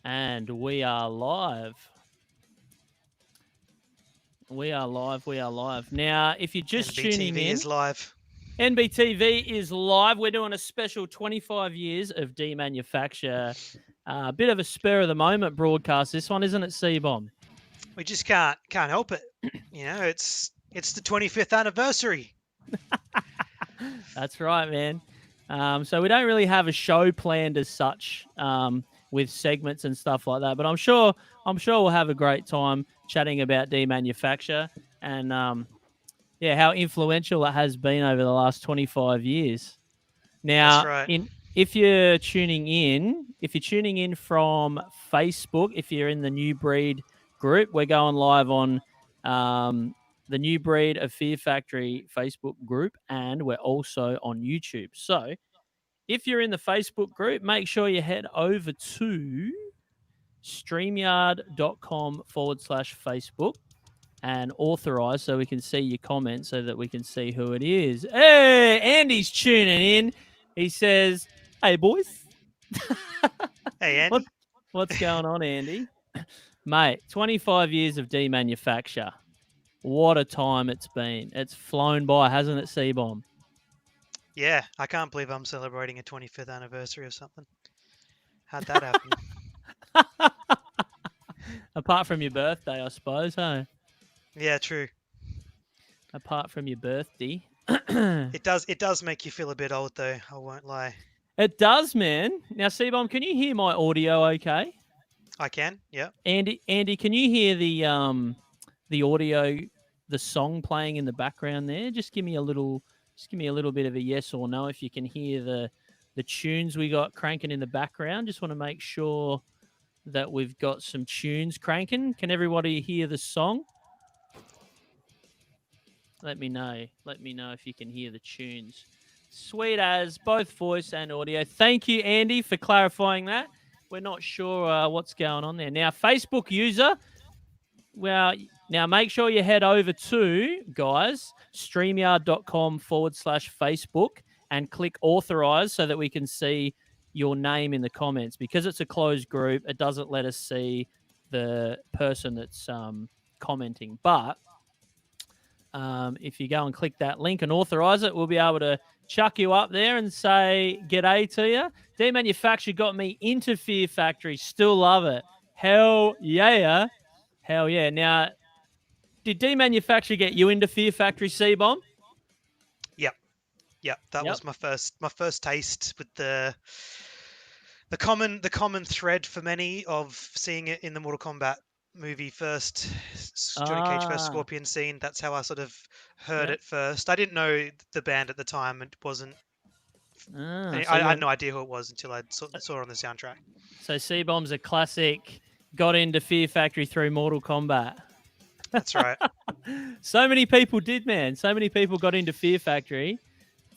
And we are live. We are live. We are live. Now, if you're just tuning in, is live. NBTV is live. We're doing a special 25 years of Demanufacture. A bit of a spur of the moment broadcast. This one, isn't it, C-Bomb? We just can't help it. You know, it's the 25th anniversary. That's right, man. So we don't really have a show planned as such with segments and stuff like that. But I'm sure we'll have a great time chatting about Demanufacture and how influential it has been over the last 25 years. Now, That's right. if you're tuning in from Facebook, if you're in the New Breed group, we're going live on the New Breed of Fear Factory Facebook group, and we're also on YouTube. So if you're in the Facebook group, make sure you head over to streamyard.com/Facebook and authorize so we can see your comments so that we can see who it is. Hey, Andy's tuning in. He says, hey, boys. Hey, Andy. What's going on, Andy? Mate, 25 years of Demanufacture. What a time it's been. It's flown by, hasn't it, C-Bomb? Yeah, I can't believe I'm celebrating a 25th anniversary or something. How'd that happen? Apart from your birthday, I suppose, huh? Yeah, true. Apart from your birthday. It does make you feel a bit old, though. I won't lie. It does, man. Now, C-Bomb, can you hear my audio okay? I can, yeah. Andy, can you hear the audio, the song playing in the background there? Just give me a little bit of a yes or no if you can hear the tunes we got cranking in the background. Just want to make sure that we've got some tunes cranking. Can everybody hear the song? Let me know. Let me know if you can hear the tunes. Sweet as, both voice and audio. Thank you, Andy, for clarifying that. We're not sure what's going on there. Now, Facebook user, well, now make sure you head over to, guys, streamyard.com/Facebook and click authorize so that we can see your name in the comments. Because it's a closed group, it doesn't let us see the person that's commenting. But if you go and click that link and authorize it, we'll be able to chuck you up there and say g'day to you. Demanufacture got me into Fear Factory. Still love it. Hell yeah. Hell yeah. Now, did Demanufacture get you into Fear Factory, C-Bomb? Yep. That was my first taste with the common thread for many of seeing it in the Mortal Kombat movie first, Johnny Cage first Scorpion scene. That's how I sort of heard it first. I didn't know the band at the time. It wasn't. I had no idea who it was until I saw it on the soundtrack. So C-Bomb's a classic. Got into Fear Factory through Mortal Kombat. That's right. So many people did, man. So many people got into Fear Factory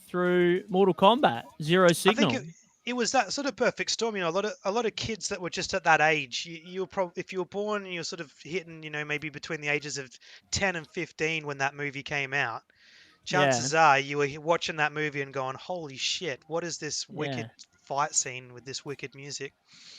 through Mortal Kombat. Zero Signal. I think it was that sort of perfect storm. You know, a lot of kids that were just at that age. You were probably, if you were born and you're sort of hitting, you know, maybe between the ages of 10 and 15 when that movie came out. Chances are you were watching that movie and going, "Holy shit! What is this wicked fight scene with this wicked music?"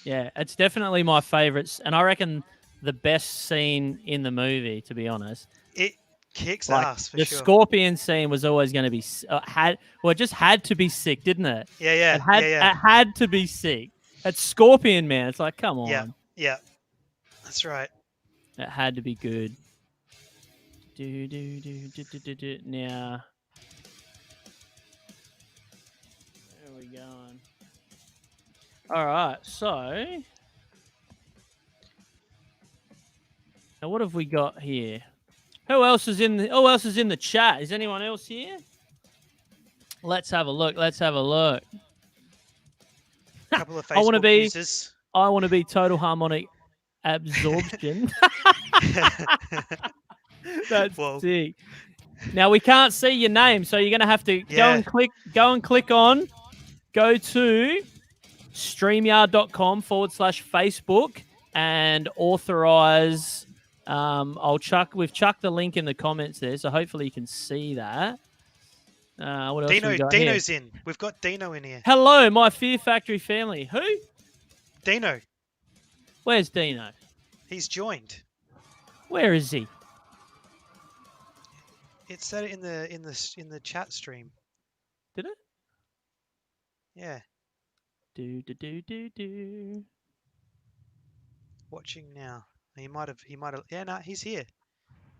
Yeah, it's definitely my favourites, and I reckon the best scene in the movie, to be honest. It kicks ass for the sure. The Scorpion scene was always going to be it just had to be sick, didn't it? Yeah. It had to be sick. It's Scorpion, man. It's like, come on. Yeah. That's right. It had to be good. Now, where are we going? All right, so now what have we got here? Who else is in the chat? Is anyone else here? Let's have a look. Couple of Facebook users. I want to be Total Harmonic Absorption. That's sick. Now we can't see your name, so you're gonna have to go to streamyard.com/Facebook and authorize. We've chucked the link in the comments there, so hopefully you can see that. What else Dino's here? In. We've got Dino in here. Hello, my Fear Factory family. Who? Dino. Where's Dino? He's joined. Where is he? It said it in the chat stream. Did it? Yeah. Do. Watching now. He might have. Yeah, no, he's here.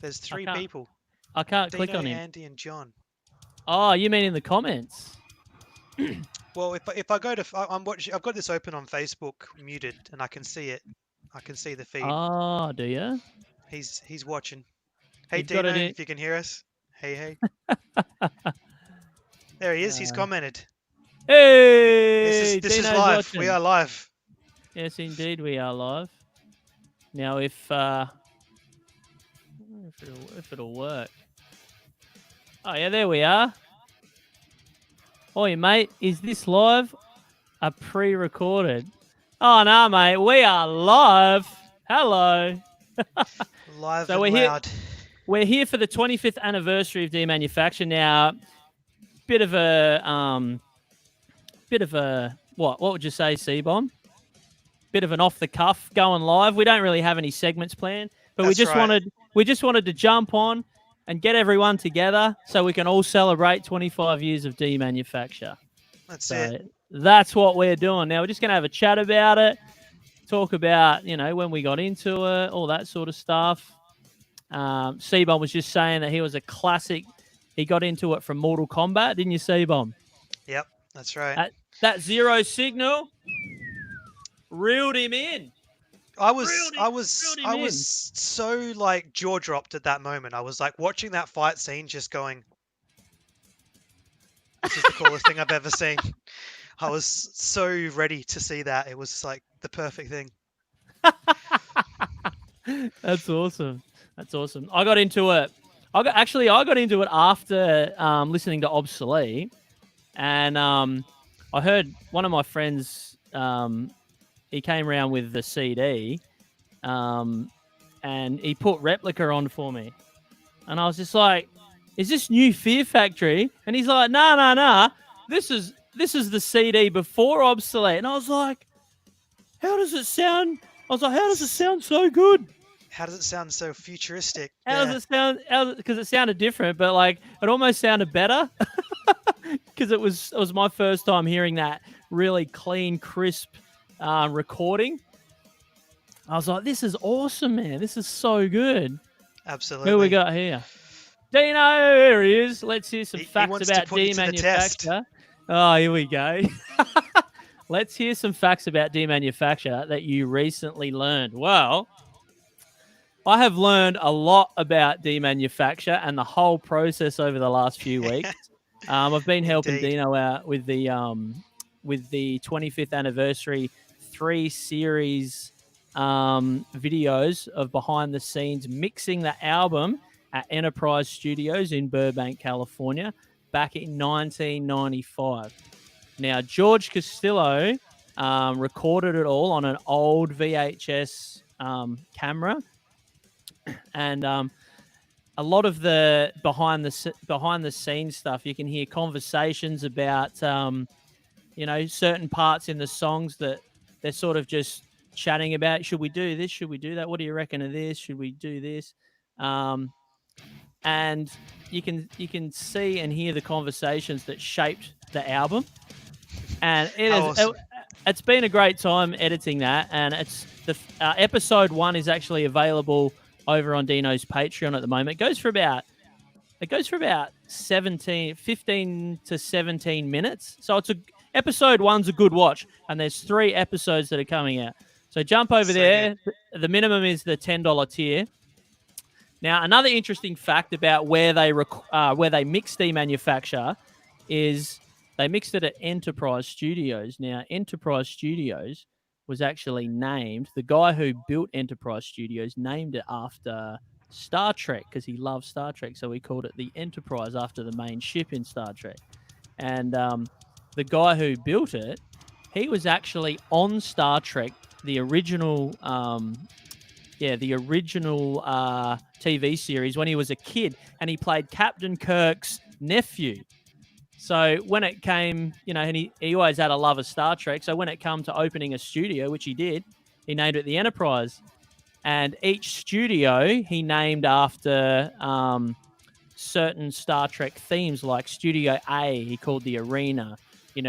There's 3 people. I can't Dino, click on him. Andy, and John. Oh, you mean in the comments? Well, if I go to, I'm watching. I've got this open on Facebook, muted, and I can see it. I can see the feed. Oh, do you? He's watching. Hey, You've got Dino, it in- if you can hear us. Hey. There he is. He's commented. Hey, This is Dino's live. watching. We are live. Yes, indeed, we are live. Now, if it'll work. Oh yeah, there we are. Oi, mate, is this live? A pre-recorded? Oh no, mate, we are live. Hello. Live So and we're here. loud. We're here for the 25th anniversary of Demanufacture. Now, bit of a what would you say, C-Bomb? Bit of an off the cuff going live. We don't really have any segments planned, but we just wanted to jump on and get everyone together so we can all celebrate 25 years of Demanufacture. That's it. That's what we're doing. Now we're just going to have a chat about it, talk about, when we got into it, all that sort of stuff. C-Bomb was just saying that he was a classic. He got into it from Mortal Kombat, didn't you, C-Bomb? Yep, that's right. That zero signal reeled him in. I was so like jaw dropped at that moment. I was like watching that fight scene, just going, "This is the coolest thing I've ever seen." I was so ready to see that. It was like the perfect thing. That's awesome. That's awesome. I got into it. I got into it after listening to Obsolete, and I heard one of my friends. He came around with the CD, and he put Replica on for me, and I was just like, "Is this new Fear Factory?" And he's like, "Nah. This is the CD before Obsolete." And I was like, "How does it sound?" I was like, "How does it sound so good? How does it sound so futuristic?" How does it sound? Because it sounded different, but like it almost sounded better because it was my first time hearing that really clean, crisp recording. I was like, "This is awesome, man! This is so good." Absolutely. Who we got here? Dino, here he is. Let's hear some facts wants about to put you to the test. Demanufacture. Oh, here we go. Let's hear some facts about Demanufacture that you recently learned. Well, I have learned a lot about Demanufacture and the whole process over the last few weeks. I've been helping Dino out with the 25th anniversary 3 series videos of behind the scenes mixing the album at Enterprise Studios in Burbank, California, back in 1995. Now, George Castillo recorded it all on an old VHS camera, and a lot of the behind the scenes stuff, you can hear conversations about certain parts in the songs that they're sort of just chatting about. Should we do this? Should we do that? What do you reckon of this? Should we do this? And you can see and hear the conversations that shaped the album. And it's been a great time editing that. And it's the episode 1 is actually available over on Dino's Patreon at the moment. It goes for about 15 to 17 minutes. So episode 1's a good watch, and there's 3 episodes that are coming out. So jump over there. The minimum is the $10 tier. Now, another interesting fact about where they mixed Demanufacture is they mixed it at Enterprise Studios. Now, Enterprise Studios was actually named, the guy who built Enterprise Studios named it after Star Trek because he loved Star Trek. So he called it the Enterprise after the main ship in Star Trek. And the guy who built it, he was actually on Star Trek, the original TV series when he was a kid, and he played Captain Kirk's nephew. So when it came, and he always had a love of Star Trek. So when it came to opening a studio, which he did, He named it the Enterprise. And each studio he named after certain Star Trek themes, like Studio A, he called the Arena.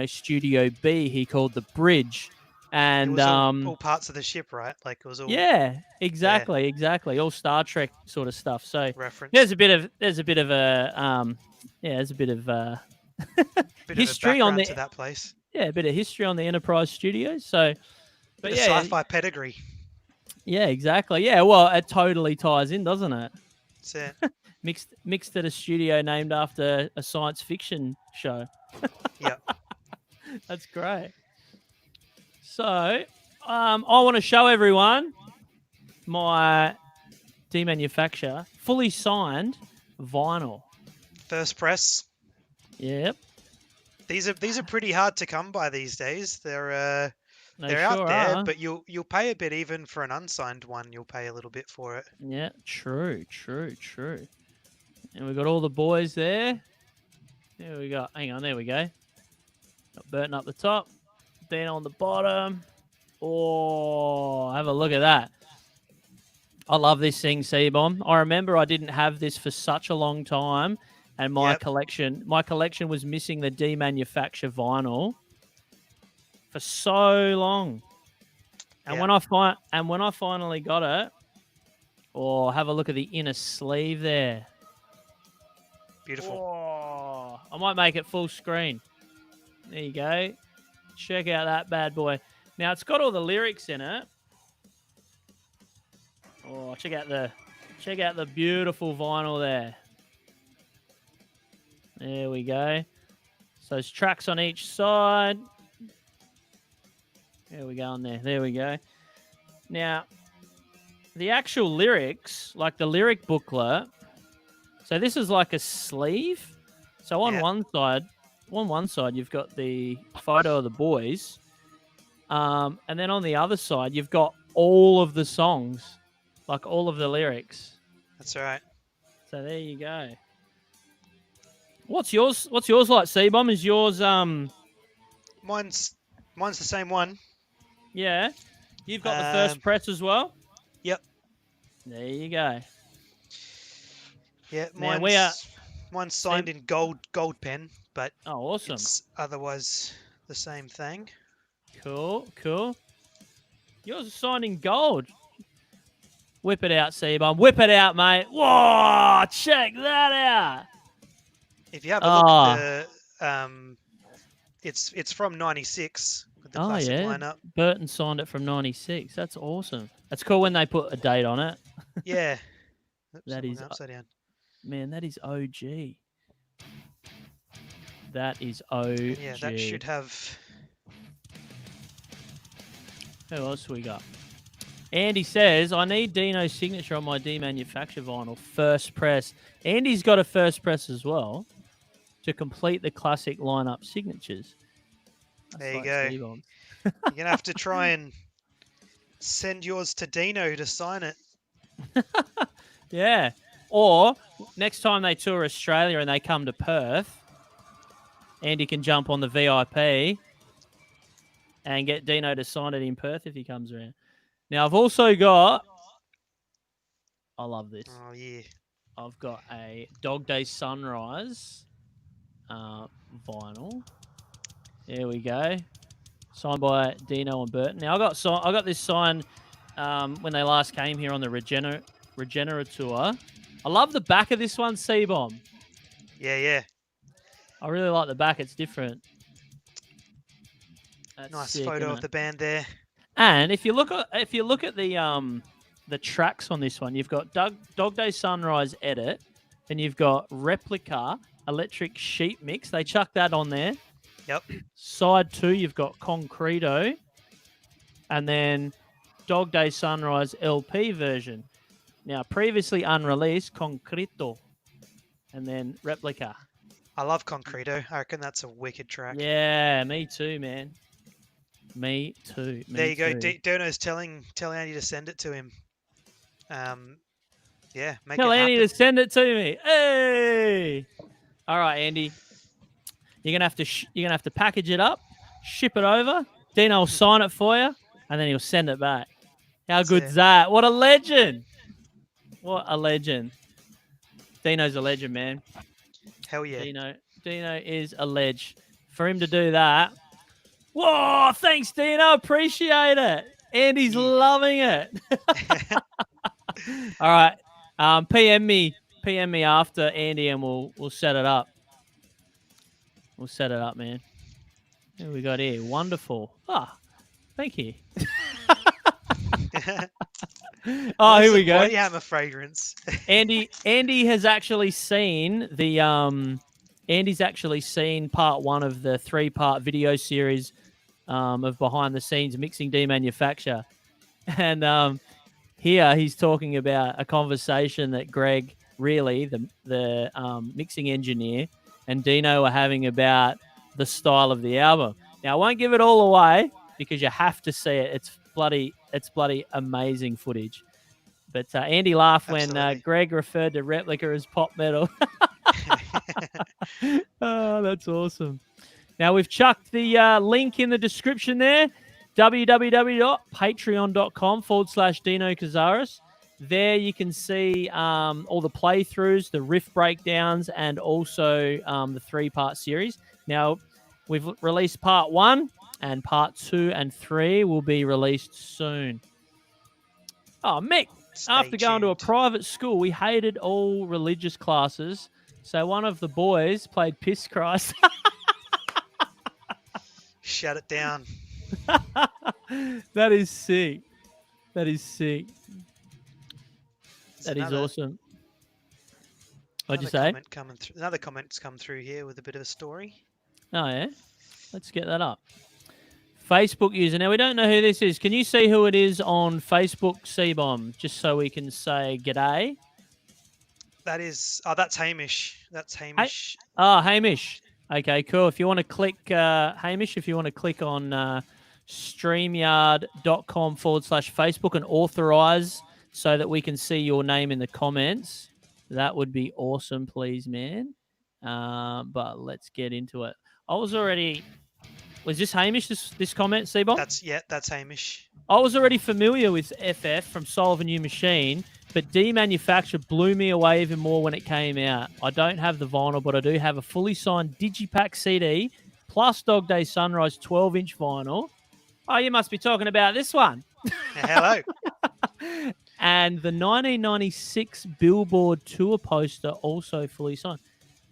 Studio B, he called the Bridge. And it was all parts of the ship, right? Like it was all exactly, all Star Trek sort of stuff. So reference. there's a bit of history on to that place. Yeah, a bit of history on the Enterprise Studios. So, but sci-fi pedigree. Yeah, exactly. Yeah, well, it totally ties in, doesn't it? That's it. mixed at a studio named after a science fiction show. Yeah, that's great. So, I want to show everyone my Demanufacture fully signed vinyl. First press. Yep. These are pretty hard to come by these days. They're sure out there, are. but you'll pay a bit even for an unsigned one. You'll pay a little bit for it. Yeah, true. And we've got all the boys there. There we go. Hang on, there we go. Got Burton up the top, Dino on the bottom. Oh, have a look at that. I love this thing, C-Bomb. I remember I didn't have this for such a long time, and my collection was missing the Demanufacture vinyl for so long. And when I finally got it, have a look at the inner sleeve there. Beautiful. Oh, I might make it full screen. There you go. Check out that bad boy. Now it's got all the lyrics in it. Oh, check out the beautiful vinyl there. There we go. So there's tracks on each side. There we go on there. There we go. Now, the actual lyrics, like the lyric booklet. So this is like a sleeve. So on one side, you've got the photo of the boys. And then on the other side, you've got all of the songs, like all of the lyrics. That's right. So there you go. What's yours like, C-Bomb? Is yours Mine's the same one. Yeah. You've got the first press as well? Yep. There you go. Yeah, mine's signed in gold pen, but awesome. It's otherwise the same thing. Cool. Yours is signed in gold. Whip it out, C-Bomb. Whip it out, mate. Whoa, check that out. If you have a look at the, it's from '96 with the classic lineup. Burton signed it from '96. That's awesome. That's cool when they put a date on it. Yeah. Oops, that is upside down. Man, that is OG. That is OG. Yeah, that should have. Who else we got? Andy says, I need Dino's signature on my Demanufacture vinyl. First press. Andy's got a first press as well to complete the classic lineup signatures. There you go. You're going to have to try and send yours to Dino to sign it. Yeah. Or next time they tour Australia and they come to Perth, Andy can jump on the VIP and get Dino to sign it in Perth if he comes around. Now, I've also got... I love this. Oh, yeah. I've got a Dog Day Sunrise vinyl. There we go. Signed by Dino and Burton. Now, I got this signed when they last came here on the Regenera tour. I love the back of this one, C-Bomb. Yeah. I really like the back. It's different. That's nice sick, photo of the band there. And if you look at the tracks on this one, you've got Dog Day Sunrise Edit, and you've got Replica Electric Sheep Mix. They chuck that on there. Yep. Side 2, you've got Concreto, and then Dog Day Sunrise LP version. Now, previously unreleased, Concreto, and then Replica. I love Concreto. I reckon that's a wicked track. Yeah, me too, man. Me too. There you go. Dino's telling Andy to send it to him. Yeah, tell Andy to send it to me. Hey! All right, Andy. You're gonna have to package it up, ship it over. Dino will sign it for you, and then he'll send it back. How That's good's it. that? What a legend! What a legend! Dino's a legend, man. Hell yeah. Dino is a ledge. For him to do that, whoa! Thanks, Dino. Appreciate it. Andy's Yeah. loving it. All right. PM me after Andy, and we'll set it up. We'll set it up, man. Who we got here? Wonderful. Ah, thank you. Oh, here we go. Body hammer fragrance. Andy has actually seen the Andy's actually seen part 1 of the 3-part video series of behind the scenes mixing demanufacture, and here he's talking about a conversation that Greg, really the mixing engineer, and Dino are having about the style of the album. Now I won't give it all away because you have to see it. It's bloody amazing footage. But Andy laughed when Greg referred to Replica as pop metal. Oh, that's awesome. Now, we've chucked the link in the description there, www.patreon.com/Dino Cazares. There you can see all the playthroughs, the riff breakdowns, and also the 3-part series. Now, we've released part 1, and part 2 and 3 will be released soon. Oh, Mick, after going to a private school, we hated all religious classes. So one of the boys played Piss Christ. Shut it down. That is sick. That is sick. That is awesome. What'd you say? Another comment's come through here with a bit of a story. Oh, yeah? Let's get that up. Facebook user. Now, we don't know who this is. Can you see who it is on Facebook, C-Bomb, just so we can say g'day? That's Hamish. That's Hamish. Hamish. Okay, cool. If you want to click, Hamish, if you want to click on StreamYard.com/Facebook and authorize so that we can see your name in the comments, that would be awesome, please, man. But let's get into it. Was this Hamish, this comment, C-Bomb? That's Hamish. I was already familiar with FF from Soul of a New Machine, but Demanufacture blew me away even more when it came out. I don't have the vinyl, but I do have a fully signed Digipack CD plus Dog Day Sunrise 12-inch vinyl. Oh, you must be talking about this one. Hello. And the 1996 Billboard tour poster also fully signed.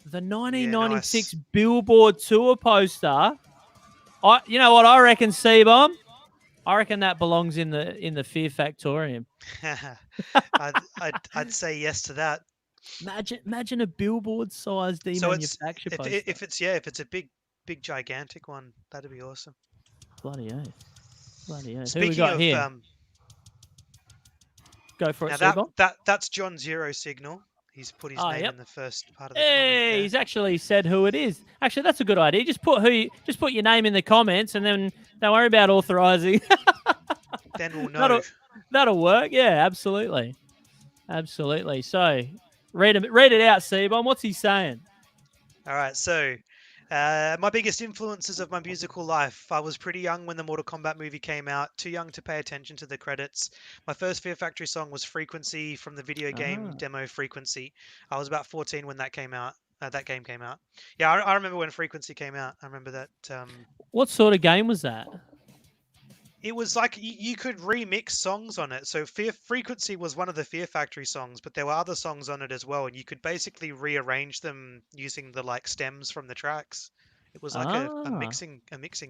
The 1996 Billboard tour poster... you know what I reckon, C-Bomb? I reckon that belongs in the Fear Factorium. I'd say yes to that. Imagine a billboard-sized Demanufacture poster. If it's a big gigantic one, that'd be awesome. Bloody oath. Speaking Who we got of, here? Go for it, now that's John Zero Signal. He's put his name in the first part of the comment. He's actually said who it is. Actually, that's a good idea. Just put your name in the comments, and then don't worry about authorizing. Then we'll know. That'll work. Yeah, absolutely. So, read it out, C-Bomb. What's he saying? All right. So, my biggest influences of my musical life. I was pretty young when the Mortal Kombat movie came out, too young to pay attention to the credits. My first Fear Factory song was Frequency from the video game demo Frequency. I was about 14 when that came out. That game came out. Yeah, I remember when Frequency came out. I remember that. What sort of game was that? It was like you could remix songs on it. So Frequency was one of the Fear Factory songs, but there were other songs on it as well, and you could basically rearrange them using the stems from the tracks. It was like a mixing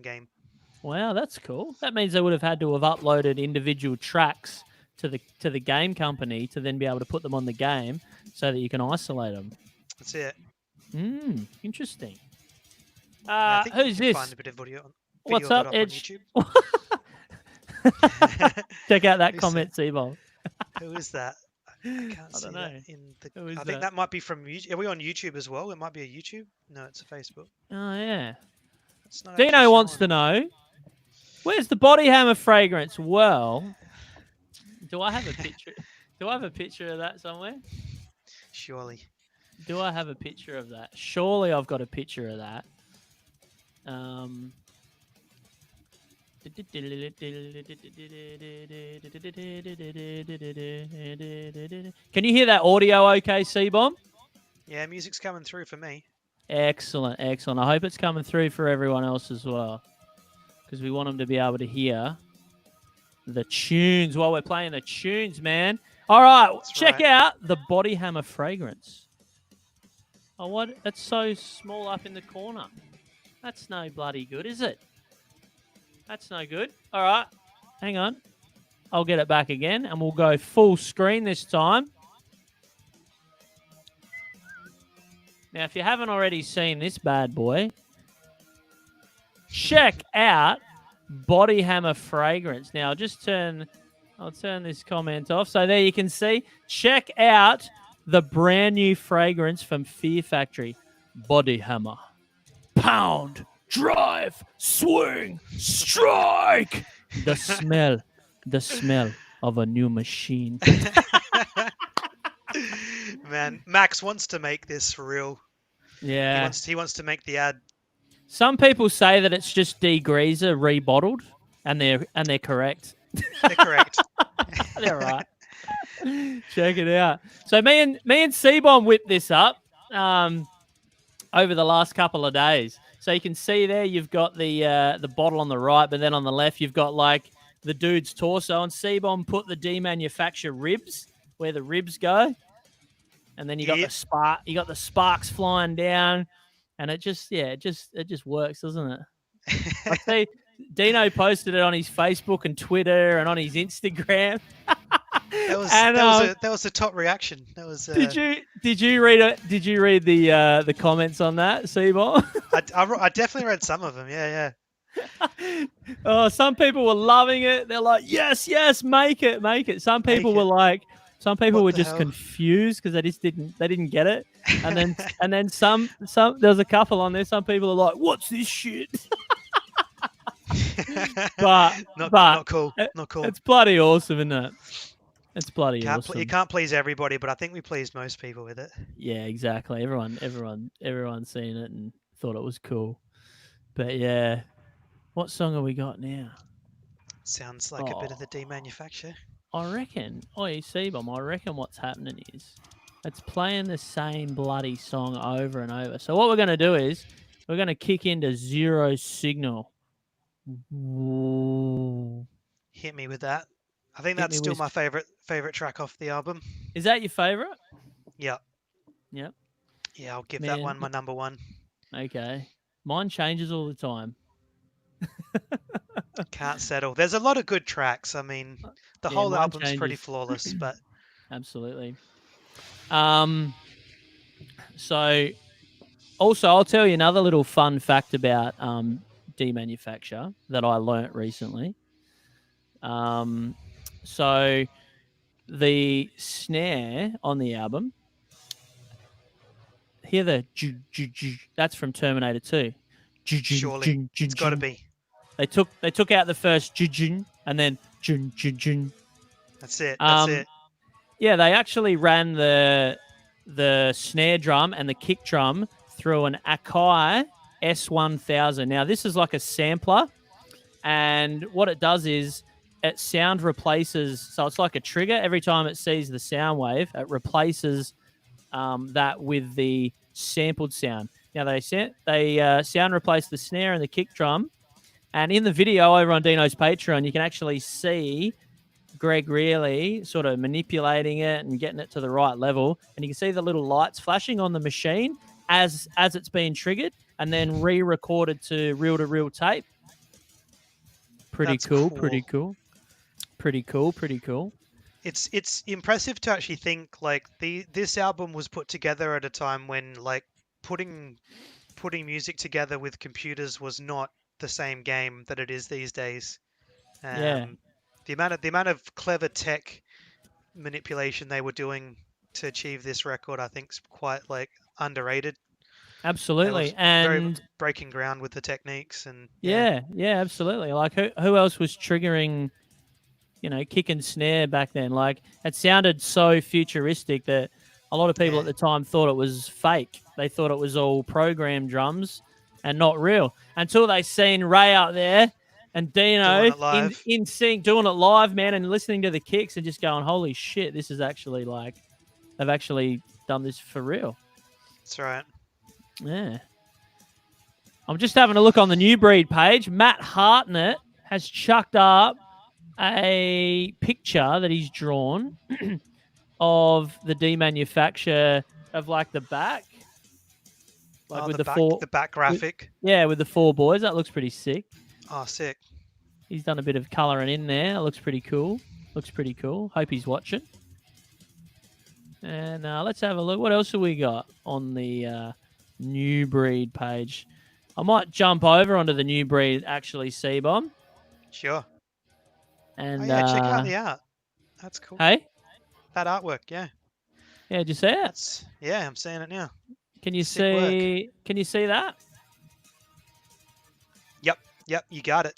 game. Wow, that's cool. That means they would have had to have uploaded individual tracks to the game company to then be able to put them on the game so that you can isolate them. That's it. Interesting. Who's this? Find a bit of video What's up, Edge? Check out that comment, C-Bomb. Who is that? I can't see know. I think that might be from YouTube. Are we on YouTube as well? It might be a YouTube. No, it's a Facebook. Oh, yeah. Dino wants to know, where's the body hammer fragrance? Well, do I have a picture? Do I have a picture of that somewhere? Surely. Do I have a picture of that? Surely I've got a picture of that. Can you hear that audio okay, C-Bomb? Yeah, music's coming through for me. Excellent, excellent. I hope it's coming through for everyone else as well, because we want them to be able to hear the tunes while we're playing the tunes, man. All right, check out the Body Hammer fragrance. Oh, what? That's so small up in the corner. That's no bloody good, is it? That's no good. All right, hang on. I'll get it back again, and we'll go full screen this time. Now, if you haven't already seen this bad boy, check out Body Hammer fragrance. Now, I'll turn this comment off. So there you can see, check out the brand new fragrance from Fear Factory, Body Hammer. Pound, drive, swing, strike. The smell of a new machine. Man, Max wants to make this real. Yeah. He wants to make the ad. Some people say that it's just degreaser rebottled, and they're correct. They're correct. They're right. Check it out. So me and C-Bomb whipped this up over the last couple of days. So you can see there you've got the bottle on the right, but then on the left you've got like the dude's torso, and C-Bomb put the Demanufacture ribs where the ribs go, and then you got the sparks flying down, and it just works, doesn't it? I see Dino posted it on his Facebook and Twitter and on his Instagram. That was a top reaction. That was. Did you read it? Did you read the comments on that, C-Bomb? I definitely read some of them. Yeah. Oh, some people were loving it. They're like, yes, make it. Some people were just confused because they didn't get it. And then some there's a couple on there. Some people are like, what's this shit? but not cool. Not cool. It's bloody awesome, isn't it? It's bloody awesome. You can't please everybody, but I think we pleased most people with it. Yeah, exactly. Everyone seen it and thought it was cool. But yeah, what song have we got now? Sounds like a bit of the Demanufacture. I reckon. Oh, you see, Bomb. I reckon what's happening is it's playing the same bloody song over and over. So what we're going to do is we're going to kick into Zero Signal. Ooh. Hit me with that. I think that's still my favorite track off the album. Is that your favorite? Yeah. Yep. Yeah, I'll give that one my number one. Okay. Mine changes all the time. Can't settle. There's a lot of good tracks. I mean, the whole album's pretty flawless, but absolutely. So also I'll tell you another little fun fact about Demanufacture that I learnt recently. So the snare on the album, hear the that's from Terminator 2. Surely, it's got to be. They took out the first and then That's it. That's it. Yeah, they actually ran the snare drum and the kick drum through an Akai S1000. Now this is like a sampler, and what it does is it sound replaces. So it's like a trigger. Every time it sees the sound wave, it replaces that with the sampled sound. Now they sound replace the snare and the kick drum. And in the video over on Dino's Patreon, you can actually see Greg really sort of manipulating it and getting it to the right level. And you can see the little lights flashing on the machine as it's being triggered and then re-recorded to reel tape. Pretty cool. It's impressive to actually think like this album was put together at a time when like putting music together with computers was not the same game that it is these days. The amount of clever tech manipulation they were doing to achieve this record, I think, is quite like underrated. Absolutely, and very breaking ground with the techniques and yeah, absolutely. Like who else was triggering, kick and snare back then? Like it sounded so futuristic that a lot of people at the time thought it was fake. They thought it was all programmed drums and not real until they seen Ray out there And Dino in sync, doing it live, man, and listening to the kicks and just going, holy shit, this is actually like, they've actually done this for real. That's right. Yeah. I'm just having a look on the New Breed page. Matt Hartnett has chucked up a picture that he's drawn of the Demanufacture of like the back. Like with the back graphic. With the 4 boys. That looks pretty sick. Oh, sick. He's done a bit of colouring in there. It looks pretty cool. Hope he's watching. And let's have a look. What else have we got on the New Breed page? I might jump over onto the New Breed, actually, C-Bomb. Sure. And check out the art. That's cool. Hey? That artwork, yeah. Yeah, did you see it? Yeah, I'm seeing it now. Can you see that? Yep, you got it.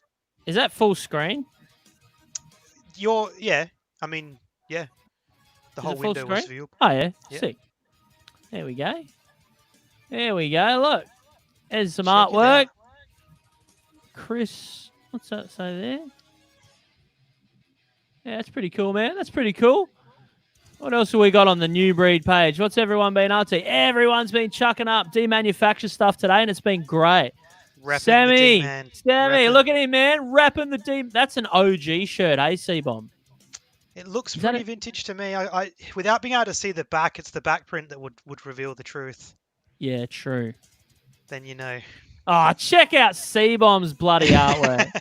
Is that full screen? Yeah. I mean, yeah. The whole window was viewable. Oh, yeah. Yep. Sick. There we go. Look. There's some artwork. Chris, what's that say there? Yeah, that's pretty cool, man. That's pretty cool. What else have we got on the New Breed page? What's everyone been up to? Everyone's been chucking up Demanufacture stuff today, and it's been great. Sammy, look at him, man. Repping the D. That's an OG shirt, eh, C-Bomb? It looks pretty vintage to me. I without being able to see the back, it's the back print that would reveal the truth. Yeah, true. Then you know. Oh, check out C-Bomb's bloody artwork.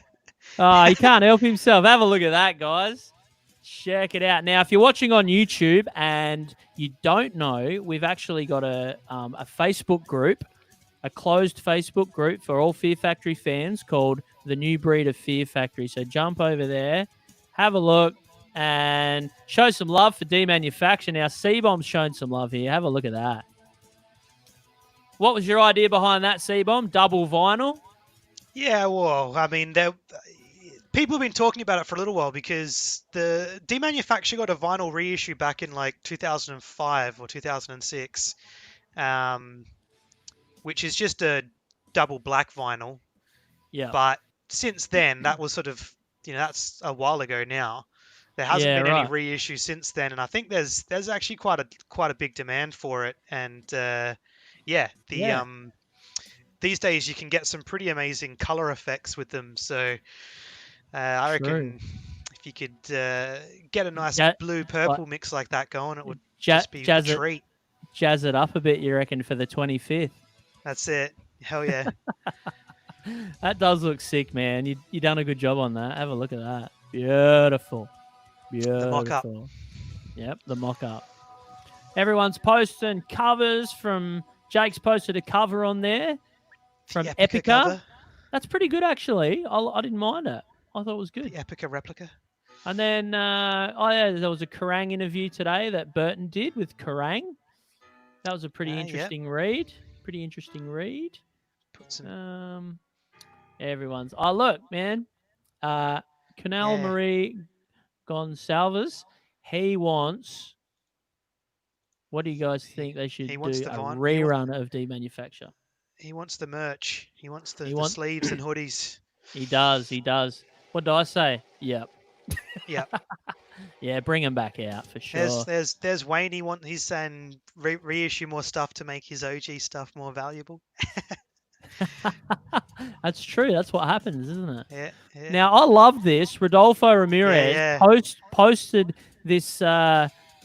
Oh, he can't help himself. Have a look at that, guys. Check it out. Now, if you're watching on YouTube and you don't know, we've actually got a Facebook group, a closed Facebook group for all Fear Factory fans called The New Breed of Fear Factory. So jump over there, have a look, and show some love for Demanufacture. Now, C-Bomb's shown some love here. Have a look at that. What was your idea behind that, C-Bomb? Double vinyl? Yeah, well, I mean, people have been talking about it for a little while because the Demanufacture got a vinyl reissue back in like 2005 or 2006, which is just a double black vinyl. Yeah. But since then, that was sort of, that's a while ago now. There hasn't been any reissue since then, and I think there's actually quite a big demand for it. And these days you can get some pretty amazing color effects with them. So I reckon if you could get a nice blue-purple mix like that going, it would just be a treat. Jazz it up a bit, you reckon, for the 25th? That's it. Hell yeah. That does look sick, man. You done a good job on that. Have a look at that. Beautiful. The mock-up. Yep, the mock-up. Everyone's posting covers from... Jake's posted a cover on there from Epica. Cover. That's pretty good, actually. I didn't mind it. I thought it was good. The Epica replica. And then, there was a Kerrang interview today that Burton did with Kerrang. That was a pretty interesting read. Put some... Everyone's... Oh, look, man. Canal Marie Gonsalves, he wants... What do you guys think they should do? A rerun of Demanufacture. He wants the merch. He wants the sleeves and hoodies. He does. What do I say? Yep. Yep. Yeah, bring him back out for sure. There's Wayne. He's saying reissue more stuff to make his OG stuff more valuable. That's true. That's what happens, isn't it? Yeah. Now, I love this. Rodolfo Ramirez posted this...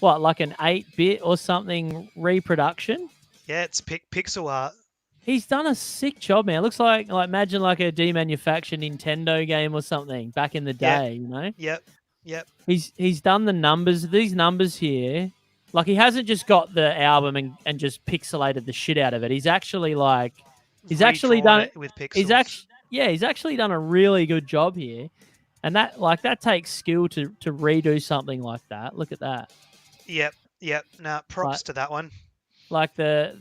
like an 8-bit or something reproduction? Yeah, it's pixel art. He's done a sick job, man. It looks like imagine like a Demanufacture Nintendo game or something back in the day, you know? Yep. He's done the numbers. These numbers here, like he hasn't just got the album and just pixelated the shit out of it. He's actually actually done it with pixels. He's actually done a really good job here. And that takes skill to redo something like that. Look at that. Yep. Now props to that one. Like the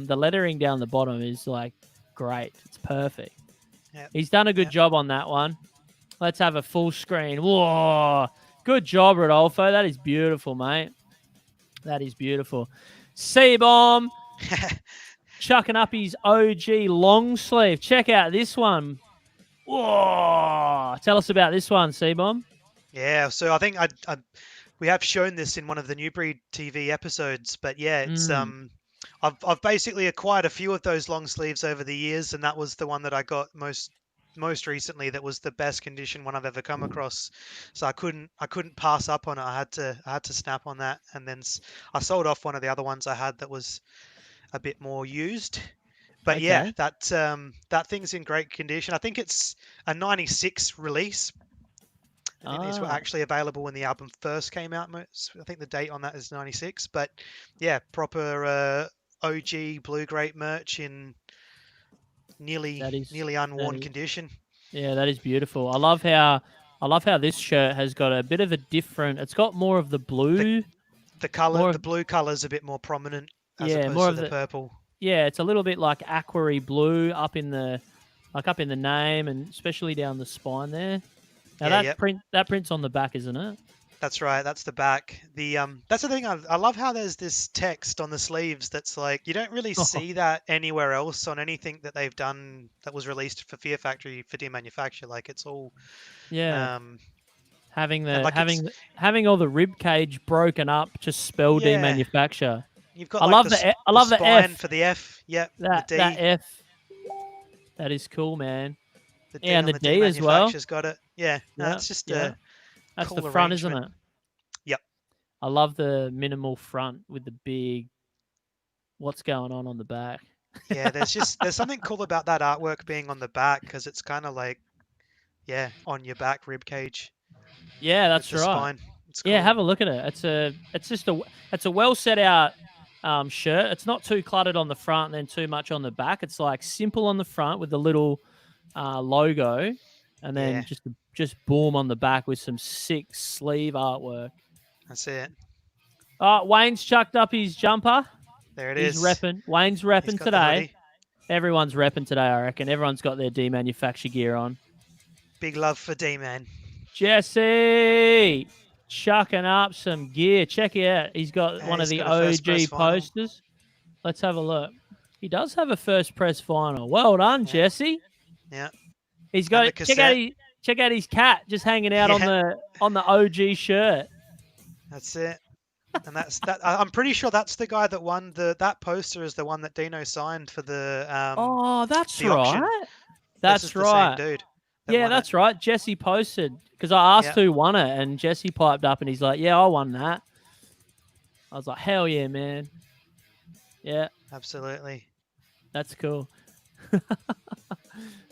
lettering down the bottom is like great. It's perfect. Yep. He's done a good job on that one. Let's have a full screen. Whoa! Good job, Rodolfo. That is beautiful, mate. That is beautiful. C-Bomb chucking up his OG long sleeve. Check out this one. Whoa! Tell us about this one, C-Bomb. Yeah, so I think we have shown this in one of the New Breed TV episodes, but yeah, it's I've basically acquired a few of those long sleeves over the years, and that was the one that I got most recently. That was the best condition one I've ever come across. So I couldn't pass up on it. I had to snap on that, and then I sold off one of the other ones I had that was a bit more used. But yeah, Okay. that thing's in great condition. I think it's a '96 release. I think these were Ah, actually available when the album first came out. I think the date on that is '96. But yeah, proper OG Blue Grape merch in nearly that is nearly that unworn is condition. yeah, that is beautiful. I love how this shirt has got a bit of a different. It's got more of the The blue, color, more the of blue color's a bit more prominent as yeah, opposed more to of the the purple. yeah. It's a little bit like aquary blue up in the name, and especially down the spine there. Now Yeah, yep. that print's on the back, isn't it? That's right. That's the back. That's the thing. I love how there's this text on the sleeves that's like you don't really see that anywhere else on anything that they've done that was released for Fear Factory for Demanufacture. Like it's all, Yeah, um, having and the like it's having all the rib cage broken up to spell yeah. demanufacture. You've got I like love I the love the spine F. for the F. Yep. The That D. F. That is cool, man. The Yeah, D and on the the D as well. Demanufacture's got it. Yeah. Yeah, It's just yeah. a That's the cool front, isn't arrangement. it? Yep. I love the minimal front with the big. What's going on the back? Yeah. There's something cool about that artwork being on the back because it's kind of like on your back rib cage Yeah, with that's the right. spine. It's Yeah, cool. have a look at it. It's a well set out shirt. It's not too cluttered on the front and then too much on the back. It's like simple on the front with the little logo, and then Yeah. just boom on the back with some sick sleeve artwork. That's it. Wayne's chucked up his jumper. There it He's is. repping. Wayne's He's repping got the today. hoodie. Everyone's repping today, I reckon. Everyone's got their demanufacture gear on. Big love for D-Man. Jesse chucking up some gear. Check it out. He's got one of He's the got a first press OG vinyl. posters. Let's have a look. He does have a first press vinyl. Well done, Yeah. Jesse. Yeah. He's And got the check out his cat just hanging out Yeah. on the OG shirt. That's it. And that's that. I'm pretty sure that's the guy that won that poster is the one that Dino signed for the That's the auction. right. This is That's the same right. dude. Yeah, that's right. Jesse posted because I asked Yeah. who won it, and Jesse piped up and he's like, "Yeah, I won that." I was like, "Hell yeah, man!" Yeah, Absolutely. that's cool. All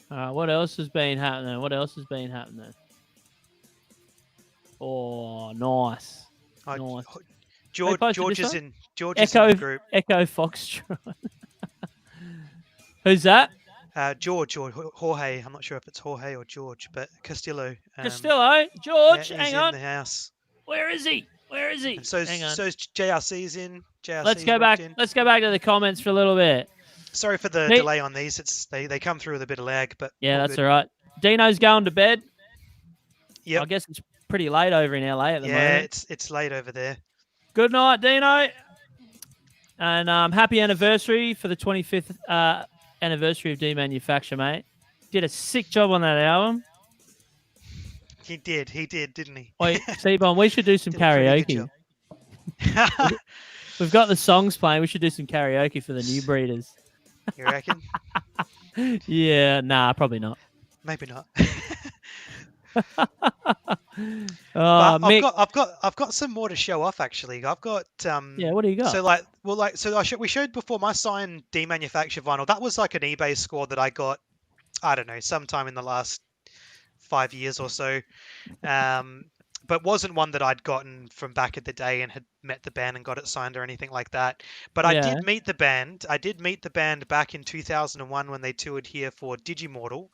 right, what else has been happening? Oh, nice. Nice. George posted George this is one? in George is in the group. Echo Foxtrot. Who's that? George or Jorge. I'm not sure if it's Jorge or George, but Castillo. Castillo. George, yeah, hang he's on. in the house. Where is he? And so's JRC's in. JRC's Let's go back. in. Let's go back to the comments for a little bit. Sorry for the delay on these. They come through with a bit of lag, but yeah, that's all right. Dino's going to bed. Yeah, I guess it's pretty late over in LA at the moment. Yeah, it's late over there. Good night, Dino. And happy anniversary for the 25th anniversary of Demanufacture, mate. Did a sick job on that album. He did, didn't he? Wait, C-Bomb, we should do some karaoke. We've got the songs playing. We should do some karaoke for the new breeders. You reckon? Yeah, nah, probably not. Maybe not. Mick, I've got some more to show off. Actually, I've got yeah. What do you got? We showed before my signed Demanufacture vinyl. That was like an eBay score that I got. I don't know, sometime in the last 5 years or so. But wasn't one that I'd gotten from back in the day and had met the band and got it signed or anything like that. But I did meet the band. I did meet the band back in 2001 when they toured here for Digimortal.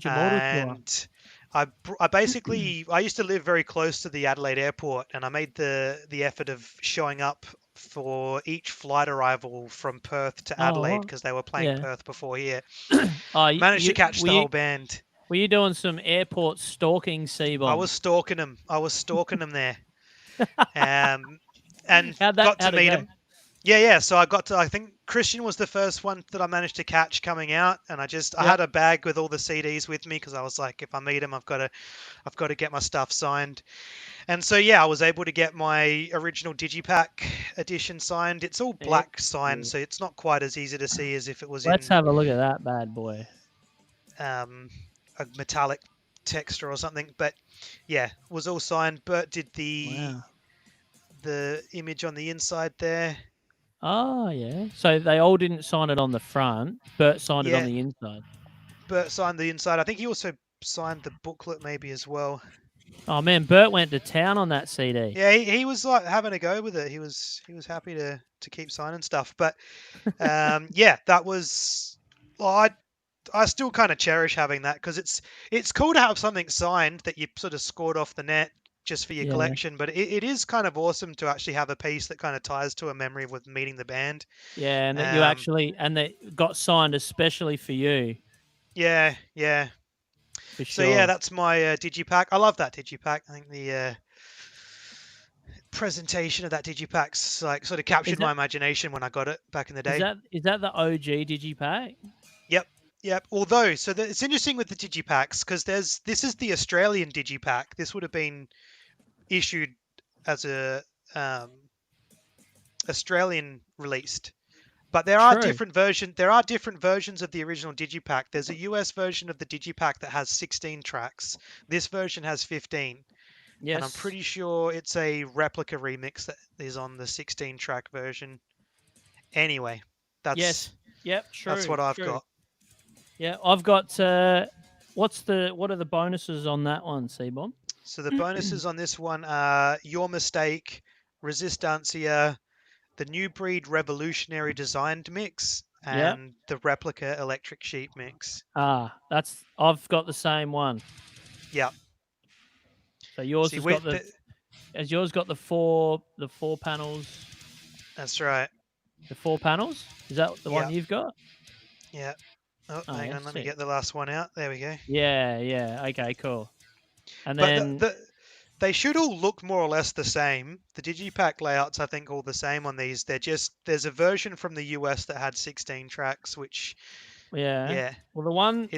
And I basically I used to live very close to the Adelaide airport, and I made the effort of showing up for each flight arrival from Perth to Adelaide because they were playing Perth before here. Managed to catch the whole band. Were you doing some airport stalking, C-Bomb? I was stalking them there. And got to meet them. Yeah. So I think Christian was the first one that I managed to catch coming out, and I had a bag with all the CDs with me because I was like, if I meet him, I've got to get my stuff signed. And so yeah, I was able to get my original Digipack edition signed. It's all black signed, Excellent. so it's not quite as easy to see as if it was Let's in have a look at that bad boy. a metallic texture or something. But yeah, it was all signed. Bert did Wow. the image on the inside there. Oh, yeah. So they all didn't sign it on the front. Bert signed it on Yeah, the inside. Bert signed the inside. I think he also signed the booklet maybe as well. Oh, man, Bert went to town on that CD. Yeah, he was like having a go with it. He was happy to keep signing stuff. But yeah, that was. Well, I still kind of cherish having that because it's cool to have something signed that you sort of scored off the net just for your Yeah. collection. But it is kind of awesome to actually have a piece that kind of ties to a memory with meeting the band. Yeah, and that you actually, and that got signed especially for you, Yeah. for So yeah, sure. that's my Digipack. I love that Digipack. I think the presentation of that Digipacks like sort of captured my imagination when I got it back in the day. Is that the OG Digipack? Yep. Although, it's interesting with the Digipacks because this is the Australian Digipack. This would have been issued as a Australian released, but there are True. different versions of the original Digipack. There's a US version of the Digipack that has 16 tracks. This version has 15. Yes. And I'm pretty sure it's a replica remix that is on the 16 track version. Anyway, Yes. Yep. True. That's what I've got. Yeah, I've got. What are the bonuses on that one, C-Bomb? So the bonuses on this one are Your Mistake, Resistancia, the New Breed Revolutionary Designed Mix, and the Replica Electric Sheep Mix. I've got the same one. Yep. So yours has got has yours got the four panels? That's right. The 4 panels? Is that the one you've got? Yeah. Oh, hang on, let me get the last one out. There we go. Yeah. Okay, cool. And then they should all look more or less the same. The Digipack layouts, I think, all the same on these. There's a version from the US that had 16 tracks, which yeah. Well, the one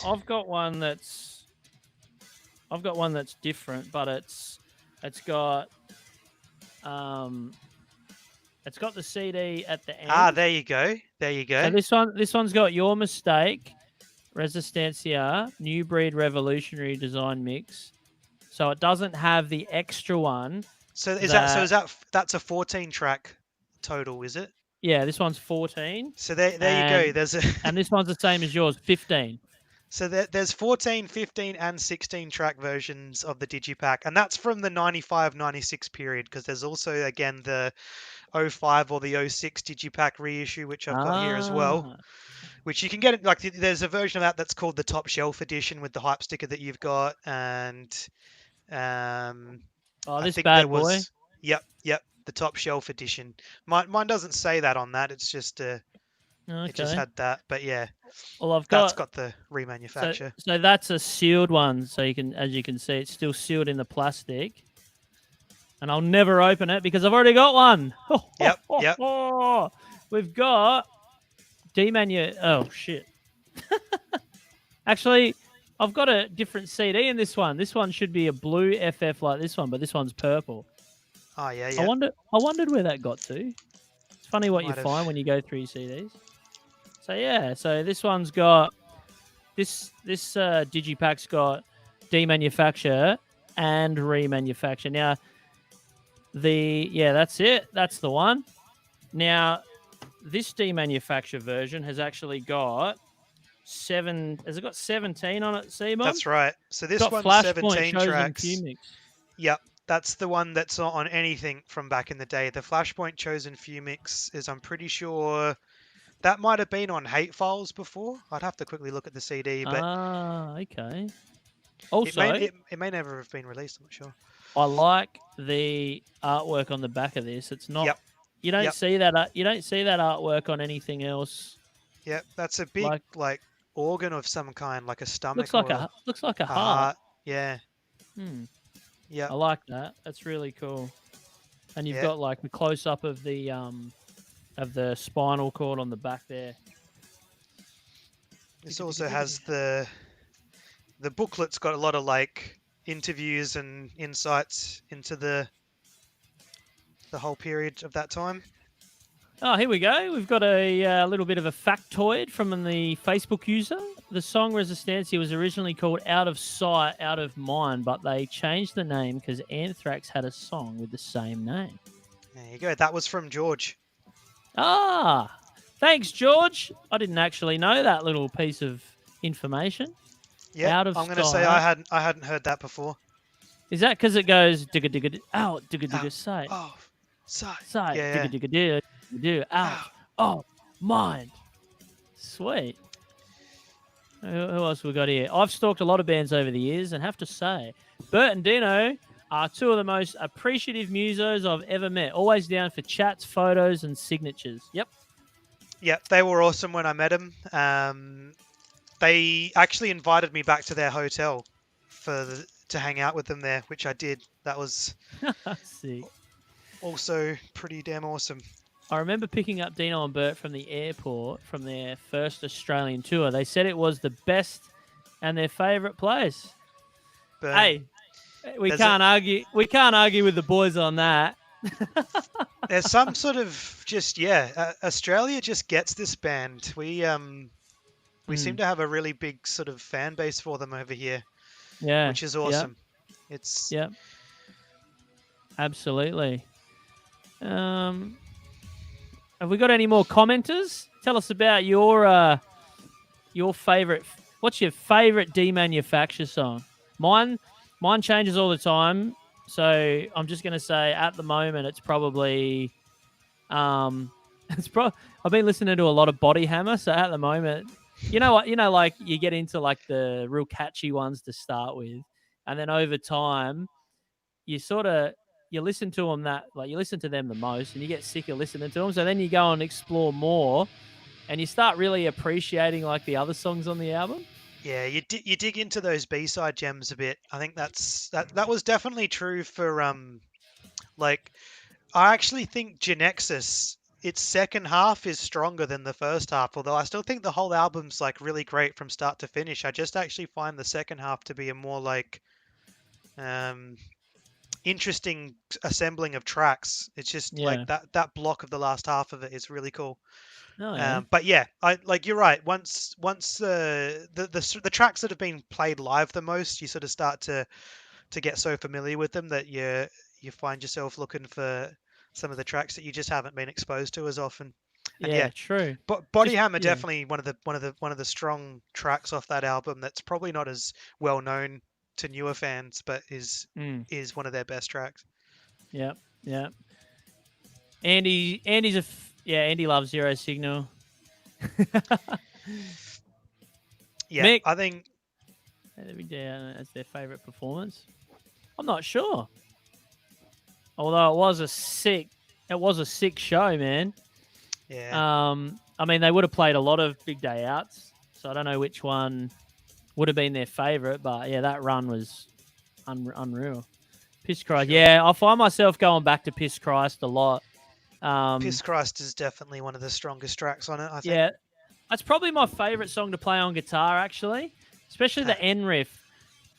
I've got one that's different, but it's got the CD at the end. There you go. So this one's got Your Mistake, Resistancia, New Breed Revolutionary Design Mix. So it doesn't have the extra one. So that's a 14 track total, is it? Yeah, this one's 14. So there you go. And this one's the same as yours, 15. So there's 14, 15, and 16 track versions of the Digipack, and that's from the 95-96 period, because there's also, again, the 05 or the 06 Digipack reissue, which I've got here as well, which you can get. Like, there's a version of that that's called the Top Shelf Edition with the hype sticker that you've got, and this bad boy. Yep, the Top Shelf Edition. Mine doesn't say that on that. It's just It just had that, but yeah. Well, that's got the remanufacture. So that's a sealed one. So as you can see, it's still sealed in the plastic. And I'll never open it because I've already got one. Yep. We've got Oh shit! Actually, I've got a different CD in this one. This one should be a blue FF like this one, but this one's purple. Oh yeah. I wondered where that got to. It's funny what you find when you go through your CDs. So yeah, this one's got this Digipack's got Demanufacture and Remanufacture. Now that's it. That's the one. Now this Demanufacture version has actually got 7. Has it got 17 on it, Simon? That's right. So this one's 17 tracks. Yep. That's the one that's not on anything from back in the day. The Flashpoint Chosen Few Mix is, I'm pretty sure, that might have been on Hate Files before. I'd have to quickly look at the CD, but okay. Also, it may never have been released. I'm not sure. I like the artwork on the back of this. It's not. Yep. You don't see that. You don't see that artwork on anything else. Yep, that's a big like organ of some kind, like a stomach. Looks like a heart. Yeah. Yeah. I like that. That's really cool. And you've got like the close up of the of the spinal cord on the back there. This also has the booklet's got a lot of like interviews and insights into the whole period of that time. Oh, here we go. We've got a little bit of a factoid from the Facebook user. The song Resistencia was originally called Out of Sight, Out of Mind, but they changed the name because Anthrax had a song with the same name. There you go. That was from George. Ah, thanks, George. I didn't actually know that little piece of information. Yeah, Out of I'm going to say sight. I hadn't heard that before. Is that because it goes digga digga out, digga digga sight, Oh, sight. sight, Yeah. digga digga do out, oh, mind. Sweet. Who else we got here? I've stalked a lot of bands over the years and have to say, Bert and Dino are two of the most appreciative musos I've ever met. Always down for chats, photos, and signatures. Yep. Yeah, they were awesome when I met them. They actually invited me back to their hotel to hang out with them there, which I did. That was See. also pretty damn awesome. I remember picking up Dino and Bert from the airport from their first Australian tour. They said it was the best and their favourite place. But Hey, we can't argue. We can't argue with the boys on that. there's some sort of Australia just gets this band. We seem to have a really big sort of fan base for them over here. Yeah, which is awesome. Yep. It's absolutely. Have we got any more commenters? Tell us about your favorite. What's your favorite Demanufacture song? Mine changes all the time. So I'm just going to say at the moment it's probably I've been listening to a lot of Body Hammer. So at the moment, you know what, like you get into like the real catchy ones to start with, and then over time you listen to them you listen to them the most, and you get sick of listening to them. So then you go and explore more, and you start really appreciating like the other songs on the album. Yeah, you dig into those B-side gems a bit. I think that was definitely true for like I actually think Genexus, its second half is stronger than the first half, although I still think the whole album's like really great from start to finish. I just actually find the second half to be a more like interesting assembling of tracks. It's just like that block of the last half of it is really cool. Oh, yeah. But yeah, you're right. Once the tracks that have been played live the most, you sort of start to get so familiar with them that you find yourself looking for some of the tracks that you just haven't been exposed to as often. And yeah, true. But Body Hammer definitely one of the strong tracks off that album. That's probably not as well known to newer fans, but is one of their best tracks. Yeah. Andy loves Zero Signal. Yeah, Mick, I think that's their favourite performance. I'm not sure. Although it was a sick show, man. Yeah. I mean, they would have played a lot of Big Day Outs, so I don't know which one would have been their favourite, but yeah, that run was unreal. Piss Christ. Sure. Yeah, I find myself going back to Piss Christ a lot. Piss Christ is definitely one of the strongest tracks on it, I think. Yeah, that's probably my favourite song to play on guitar, actually, especially the end riff.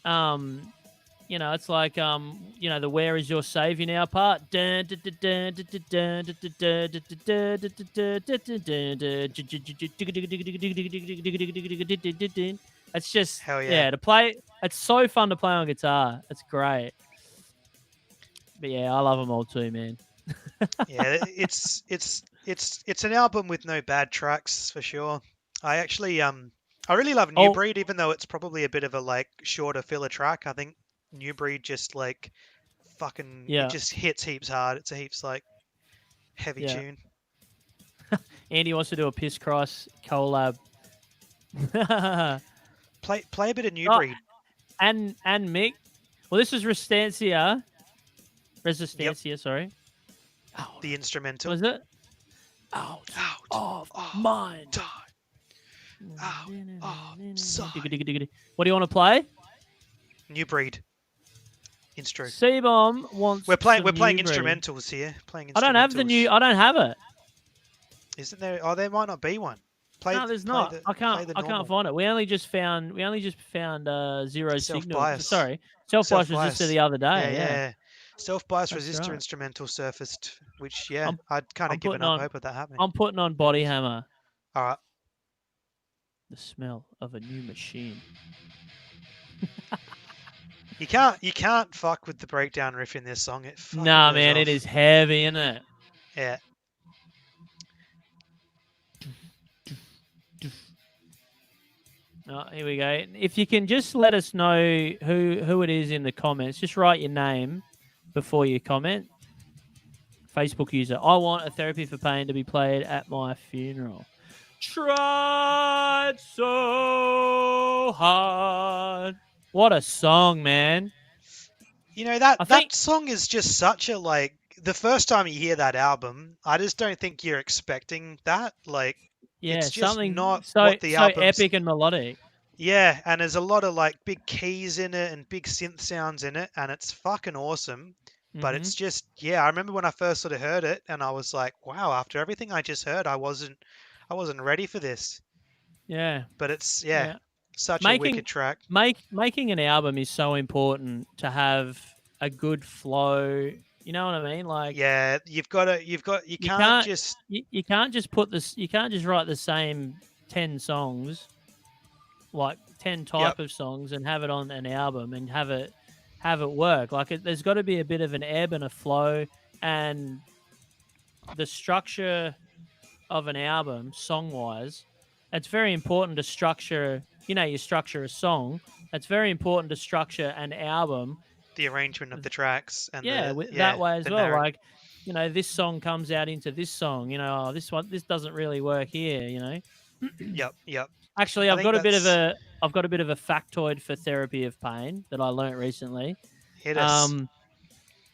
It's like, the Where Is Your Savior Now part. It's just, hell yeah, to play. It's so fun to play on guitar. It's great. But yeah, I love them all too, man. Yeah, it's an album with no bad tracks for sure. I actually I really love New Breed, even though it's probably a bit of a like shorter filler track. I think New Breed just like fucking it just hits heaps hard. It's a heaps like heavy tune. Andy wants to do a Piss Christ collab. Play a bit of New Breed. And Mick. Well, this is Resistencia, sorry. The instrumental. Was it? Out of mind. Out of sight. What do you want to play? New Breed. Instro. C-Bomb wants. We're playing instrumentals here. I don't have the new. I don't have it. Isn't there? Oh, there might not be one. No, there's not. I Play can't. the I can't normal find it. We only just found. Zero self signal. bias. Sorry, self Self bias resistor bias. the other Yeah, day. Yeah, yeah. Self bias that's resistor right. instrumental surfaced, which yeah, I'm. I'd kind of I'm given putting up on. hope of that happening. I'm putting on Body Hammer. All right. The smell of a new machine. You can't fuck with the breakdown riff in this song. It fucking Nah, goes man, it off. is heavy, isn't it? Yeah. Oh, here we go. If you can just let us know who it is in the comments, just write your name before you comment. Facebook user, I want a therapy for pain to be played at my funeral. Tried so hard. What a song, man. You know that I that think, song is just such a like the first time you hear that album, I just don't think you're expecting that. Like yeah, it's just something not so what the so album's. epic and melodic. Yeah, and there's a lot of like big keys in it and big synth sounds in it, and it's fucking awesome. But Mm-hmm. it's just yeah, I remember when I first sort of heard it, and I was like, wow, after everything I just heard, I wasn't ready for this. Yeah, But it's yeah, yeah. such a Making wicked track. making an album is so important to have a good flow. You know what I mean? Like Yeah, you you can't can't just you can't just put this. You can't just write the same 10 songs, like 10 yep. type of songs, and have it on an album and have it work. Like there's got to be a bit of an ebb and a flow, and the structure of an album, song wise, it's very important to structure. You structure a song. It's very important to structure an album. The arrangement of the tracks and Yeah, the that yeah, way as the well. narrative. Like, this song comes out into this song. Oh, this doesn't really work here. Yep, yep. Actually, I think that's I've got a bit of a factoid for therapy of pain that I learnt recently. hit us. Um,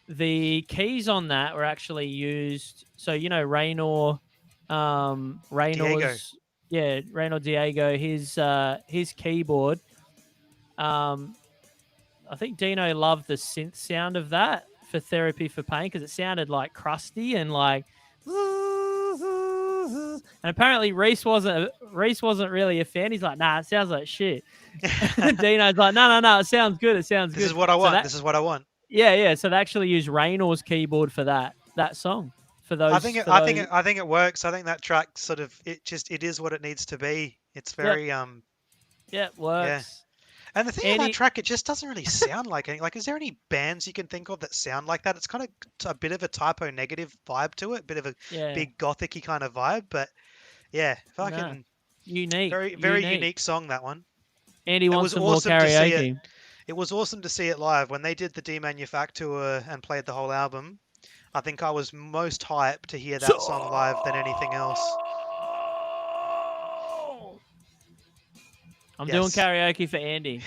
the keys on that were actually used. So Diego. Raynor Diego, his keyboard. Um, I think Dino loved the synth sound of that for therapy for pain because it sounded like crusty and like. And apparently Reese wasn't really a fan. He's like, nah, it sounds like shit. Dino's like, no, it sounds good. It sounds This good. is what I So want. that This is what I want. yeah. So they actually used Raynor's keyboard for that song for I those think it, for I think those. it, I think it works. I think that track sort of it is what it needs to be. It's Yep, very yep, yeah. works. And the thing about that Andy, track, it just doesn't really sound like any. Like, is there any bands you can think of that sound like that? It's kind of a bit of a typo negative vibe to it, bit of a yeah, big gothicy kind of vibe. But yeah, no, fucking unique, very very unique. unique song that one. Andy It wants was some more awesome to see it. karaoke. It was awesome to see it live when they did the Demanufacture and played the whole album. I think I was most hyped to hear that song live than anything else. I'm doing Yes. karaoke for Andy.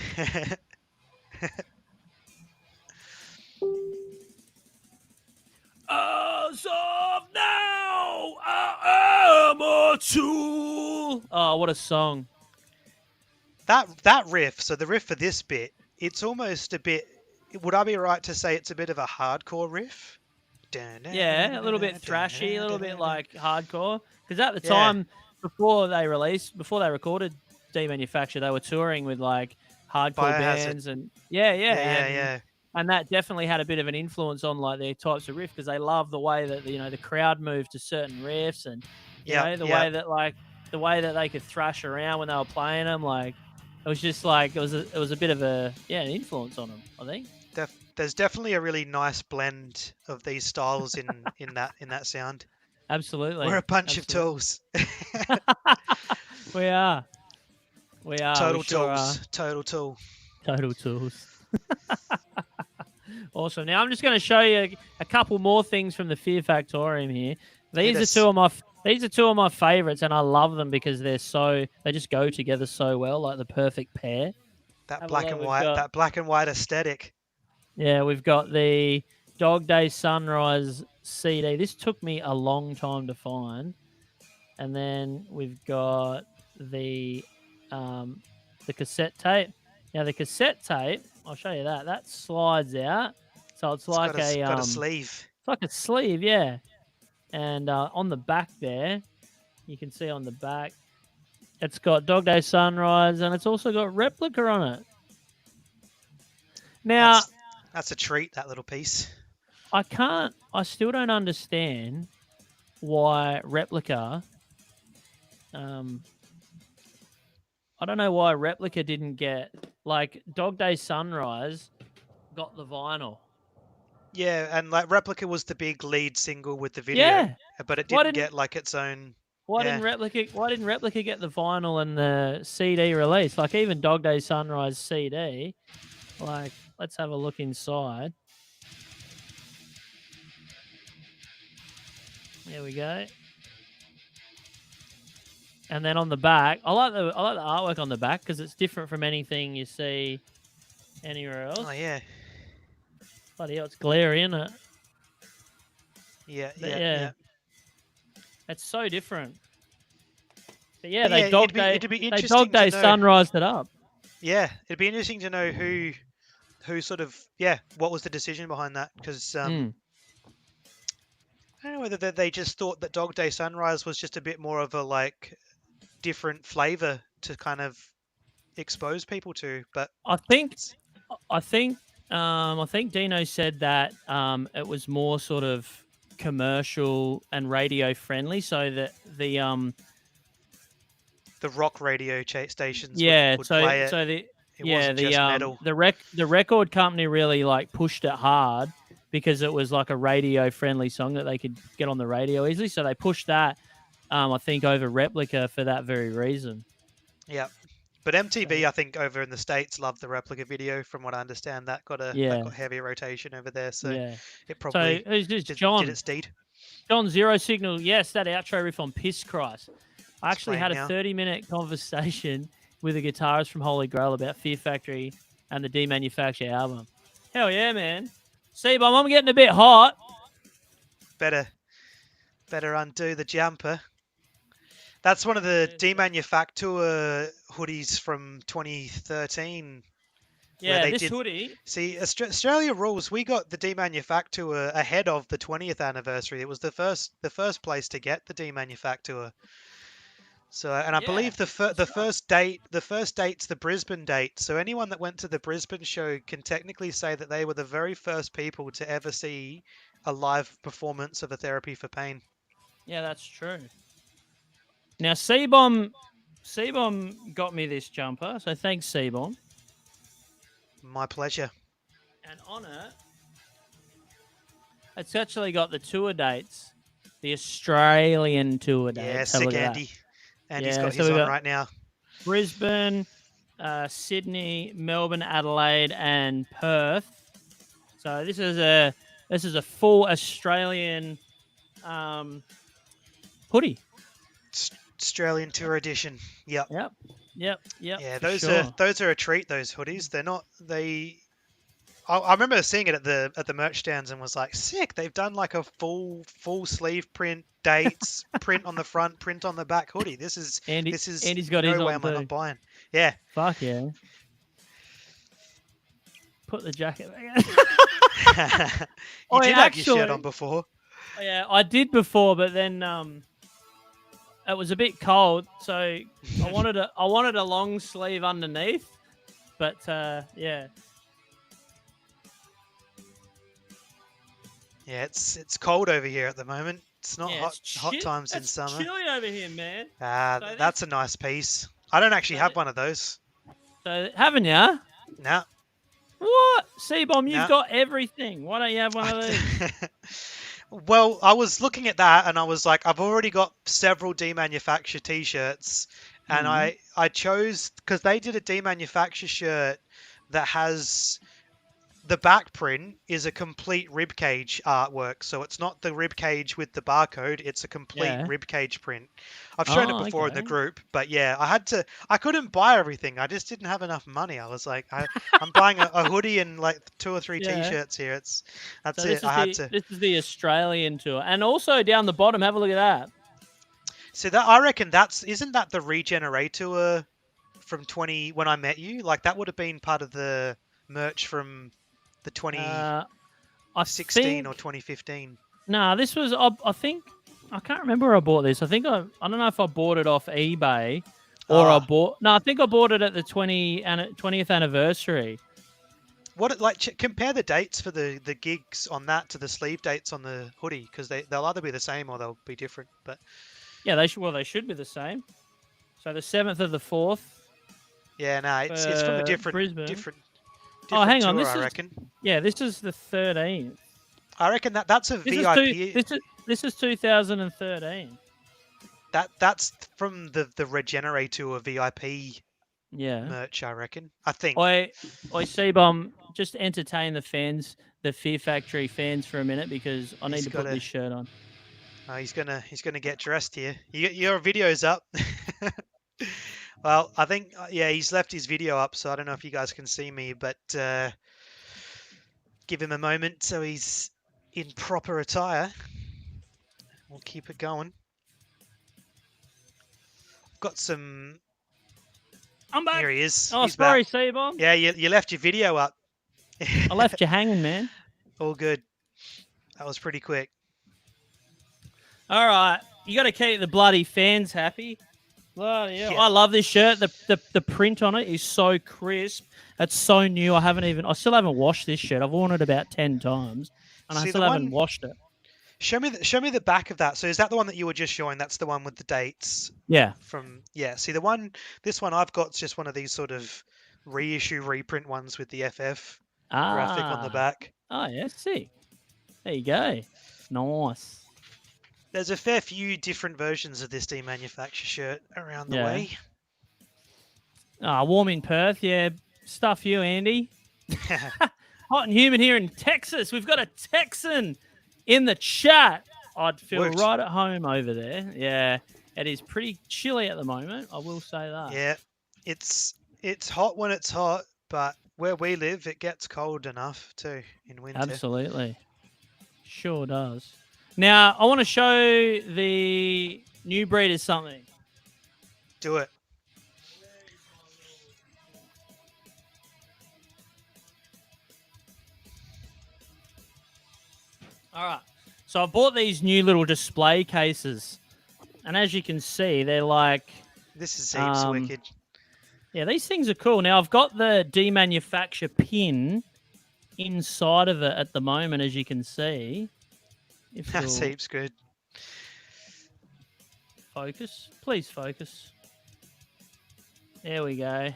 As of now, I am a tool. Oh, what a song! that riff, so the riff for this bit, it's almost a bit. Would I be right to say it's a bit of a hardcore riff? Yeah, a little bit thrashy, a little bit like hardcore. Because at the Yeah, time, before they recorded Demanufacture, they were touring with like hardcore Biohazard. bands and yeah, Yeah, yeah. and that definitely had a bit of an influence on like their types of riff because they love the way that the crowd moved to certain riffs and Yep, the yep. way that they could thrash around when they were playing them. Like it was just like it was a bit of an influence on them. I think. There's definitely a really nice blend of these styles in that sound. Absolutely, We're a bunch of absolutely. tools. We are. We are. Total We sure tools. are. Total tool. Total tools. Awesome. Now I'm just going to show you a couple more things from the Fear Factorium here. These are two of my favorites, and I love them because they just go together so well, like the perfect pair. That Have a black look. and white. That black and white aesthetic. Yeah, we've got the Dog Day Sunrise CD. This took me a long time to find. And then we've got the cassette tape. Now the cassette tape, I'll show you that. That slides out, so it's like got a sleeve. It's like a sleeve, yeah. And on the back there, You can see on the back. It's got Dog Day Sunrise, and it's also got Replica on it. Now, that's a treat, that little piece. I still don't understand why Replica, I don't know why Replica didn't get, like, Dog Day Sunrise got the vinyl. Yeah, and like Replica was the big lead single with the video, but it didn't get like its own. Why didn't Replica get the vinyl and the CD release? Like, even Dog Day Sunrise CD. Like, let's have a look inside. There we go. And then on the back, I like the artwork on the back because it's different from anything you see anywhere else. Oh yeah. Bloody hell, it's glary, isn't it? Yeah. It's so different. But yeah, it'd be interesting Dog Day Sunrised it up. Yeah, it'd be interesting to know who sort of, what was the decision behind that? Because I don't know whether they just thought that Dog Day Sunrise was just a bit more of a like different flavor to kind of expose people to. But I think Dino said that it was more sort of commercial and radio friendly, so that the rock radio stations would play it. The record company really like pushed it hard because it was like a radio friendly song that they could get on the radio easily, so they pushed that I think over Replica for that very reason. Yeah. But MTV, I think, over in the States, loved the Replica video. From what I understand, that got heavy rotation over there. So it probably did its deed. John Zero Signal, yes, that outro riff on Piss Christ. I actually had a 30-minute conversation with a guitarist from Holy Grail about Fear Factory and the Demanufacture album. Hell yeah, man. C-Bomb, I'm getting a bit hot. Better undo the jumper. That's one of the Demanufacture hoodies from 2013. Yeah, this hoodie. See, Australia rules. We got the Demanufacture ahead of the 20th anniversary. It was the first place to get the Demanufacture. So, and I believe the first date's the Brisbane date. So anyone that went to the Brisbane show can technically say that they were the very first people to ever see a live performance of A Therapy for Pain. Yeah, that's true. Now, C-Bomb got me this jumper, so thanks, C-Bomb. My pleasure. And on it, it's actually got the tour dates, the Australian tour dates. Yeah, sick Andy. Andy's got his on right now. Brisbane, Sydney, Melbourne, Adelaide, and Perth. So this is a full Australian hoodie. Australian tour edition. Yep. Yeah, those are a treat. Those hoodies. They're not. I remember seeing it at the merch stands and was like, sick. They've done like a full sleeve print, dates, print on the front, print on the back hoodie. Andy's got his on am I not buying. Yeah. Fuck yeah. Put the jacket back. You did have your shirt on before. Yeah, I did before, but then it was a bit cold, so I wanted a long sleeve underneath, but yeah. Yeah, it's cold over here at the moment. It's not hot times in summer. It's chilly over here, man. That's a nice piece. I don't actually have one of those. So haven't you? No. What? C-Bomb, you've got everything. Why don't you have one of these? Well, I was looking at that and I was like, I've already got several Demanufacture t-shirts, and I chose, because they did a Demanufacture shirt that has the back print is a complete ribcage artwork. So it's not the ribcage with the barcode, it's a complete ribcage print. I've shown it before in the group, but yeah, I couldn't buy everything. I just didn't have enough money. I was like, I'm buying a hoodie and like 2 or 3 t-shirts here. That's it. This is the Australian tour. And also down the bottom, have a look at that. So that, I reckon isn't that the Regenerator from when I met you? Like that would have been part of the merch from the 2016 or 2015. Nah, this was, I think I can't remember where I bought this. I think I don't know if I bought it off eBay or Ah. I think I bought it at the 20th anniversary. Compare the dates for the gigs on that to the sleeve dates on the hoodie, because they'll either be the same or they'll be different. But yeah, they should be the same. So the 7th of the 4th. Yeah, no, it's from a Brisbane. different hang on, tour, I reckon. This is the 13th. I reckon that's a VIP. This is 2013. That's from the Regenerator VIP merch, I reckon. I think. Oi, C-Bomb, just entertain the fans, the Fear Factory fans for a minute, because I need to put this shirt on. He's gonna get dressed here. Your video's up. Well, I think he's left his video up, so I don't know if you guys can see me, but give him a moment so he's in proper attire. We'll keep it going. I've got some. I'm back. Here he is. Oh, he's sorry, back. C-Bomb. Yeah, you left your video up. I left you hanging, man. All good. That was pretty quick. All right, you got to keep the bloody fans happy. Bloody hell. I love this shirt. The print on it is so crisp. It's so new. I still haven't washed this shirt. I've worn it about 10 times, and I still haven't washed it. Show me the back of that. So is that the one that you were just showing? That's the one with the dates. Yeah. See, this one I've got is just one of these sort of reissue reprint ones with the FF graphic on the back. Oh yeah, sick. There you go. Nice. There's a fair few different versions of this Demanufacture shirt around the way. Warm in Perth, yeah. Stuff you, Andy. Hot and humid here in Texas. We've got a Texan in the chat. I'd feel right at home over there. Yeah, it is pretty chilly at the moment. I will say that. Yeah, it's hot when it's hot, but where we live, it gets cold enough too in winter. Absolutely, sure does. Now I want to show the new breeders something. Do it. All right. So I bought these new little display cases, and as you can see, they're like... This is heaps wicked. Yeah, these things are cool. Now, I've got the Demanufacture pin inside of it at the moment, as you can see. That's heaps good. Focus. Please focus. There we go.